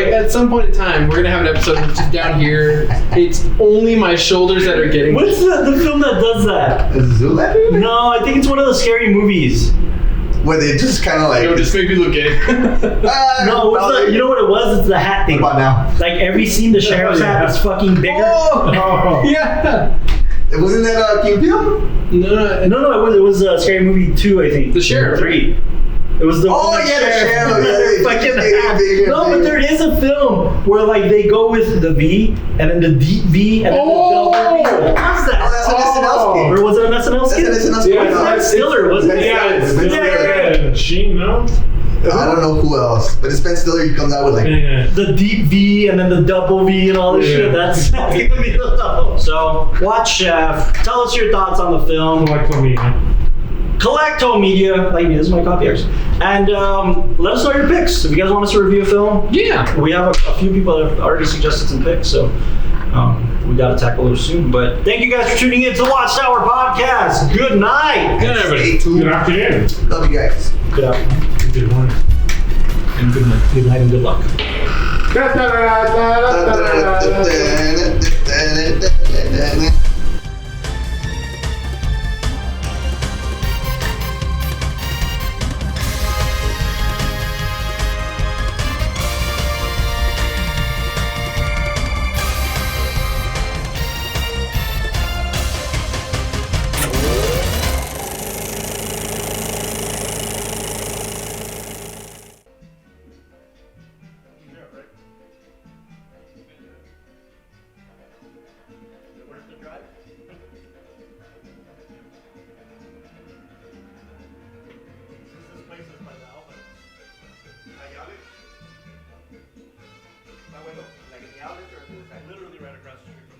at some point in time, we're gonna have an episode just down here. It's only my shoulders that are getting. What's the film that does that? Is it Zoolander? No, I think it's one of the scary movies. Where they just kind of like. Yo, just make me look gay. No, what's you know what it was? It's the hat thing. What about now? Like every scene, the sheriff's hat is fucking bigger. Oh. Yeah. Wasn't that King Peel? No. No, it was Scary Movie 2, I think. The Sheriff. 3. It was the Oh, one yeah, the Sheriff. Fucking Yeah, bigger, no, but there is a film where like they go with the V and then the deep V and then the double V. What was that? That's an SNL skit. Or was it an SNL skit? That's an SNL skit. Yeah, Wasn't that Stiller, wasn't it? Yeah, it's Ben Stiller. Sheen, no? I don't know who else, but it's Ben Stiller. He comes out with like. Yeah. The deep V and then the double V and all this Yeah. shit. That's gonna be the double. So watch Chef. Tell us your thoughts on the film. Like for me, huh? Collecto Media, like me, this is my copy, and let us know your picks. If you guys want us to review a film, Yeah. we have a few people that have already suggested some picks, so we got to tackle those soon. But thank you guys for tuning in to the WatchTower podcast. Good night. Good, everybody. Stay tuned. Good afternoon. Love you guys. Good afternoon. Good morning. And good night. Good night and good luck. Literally right across the street.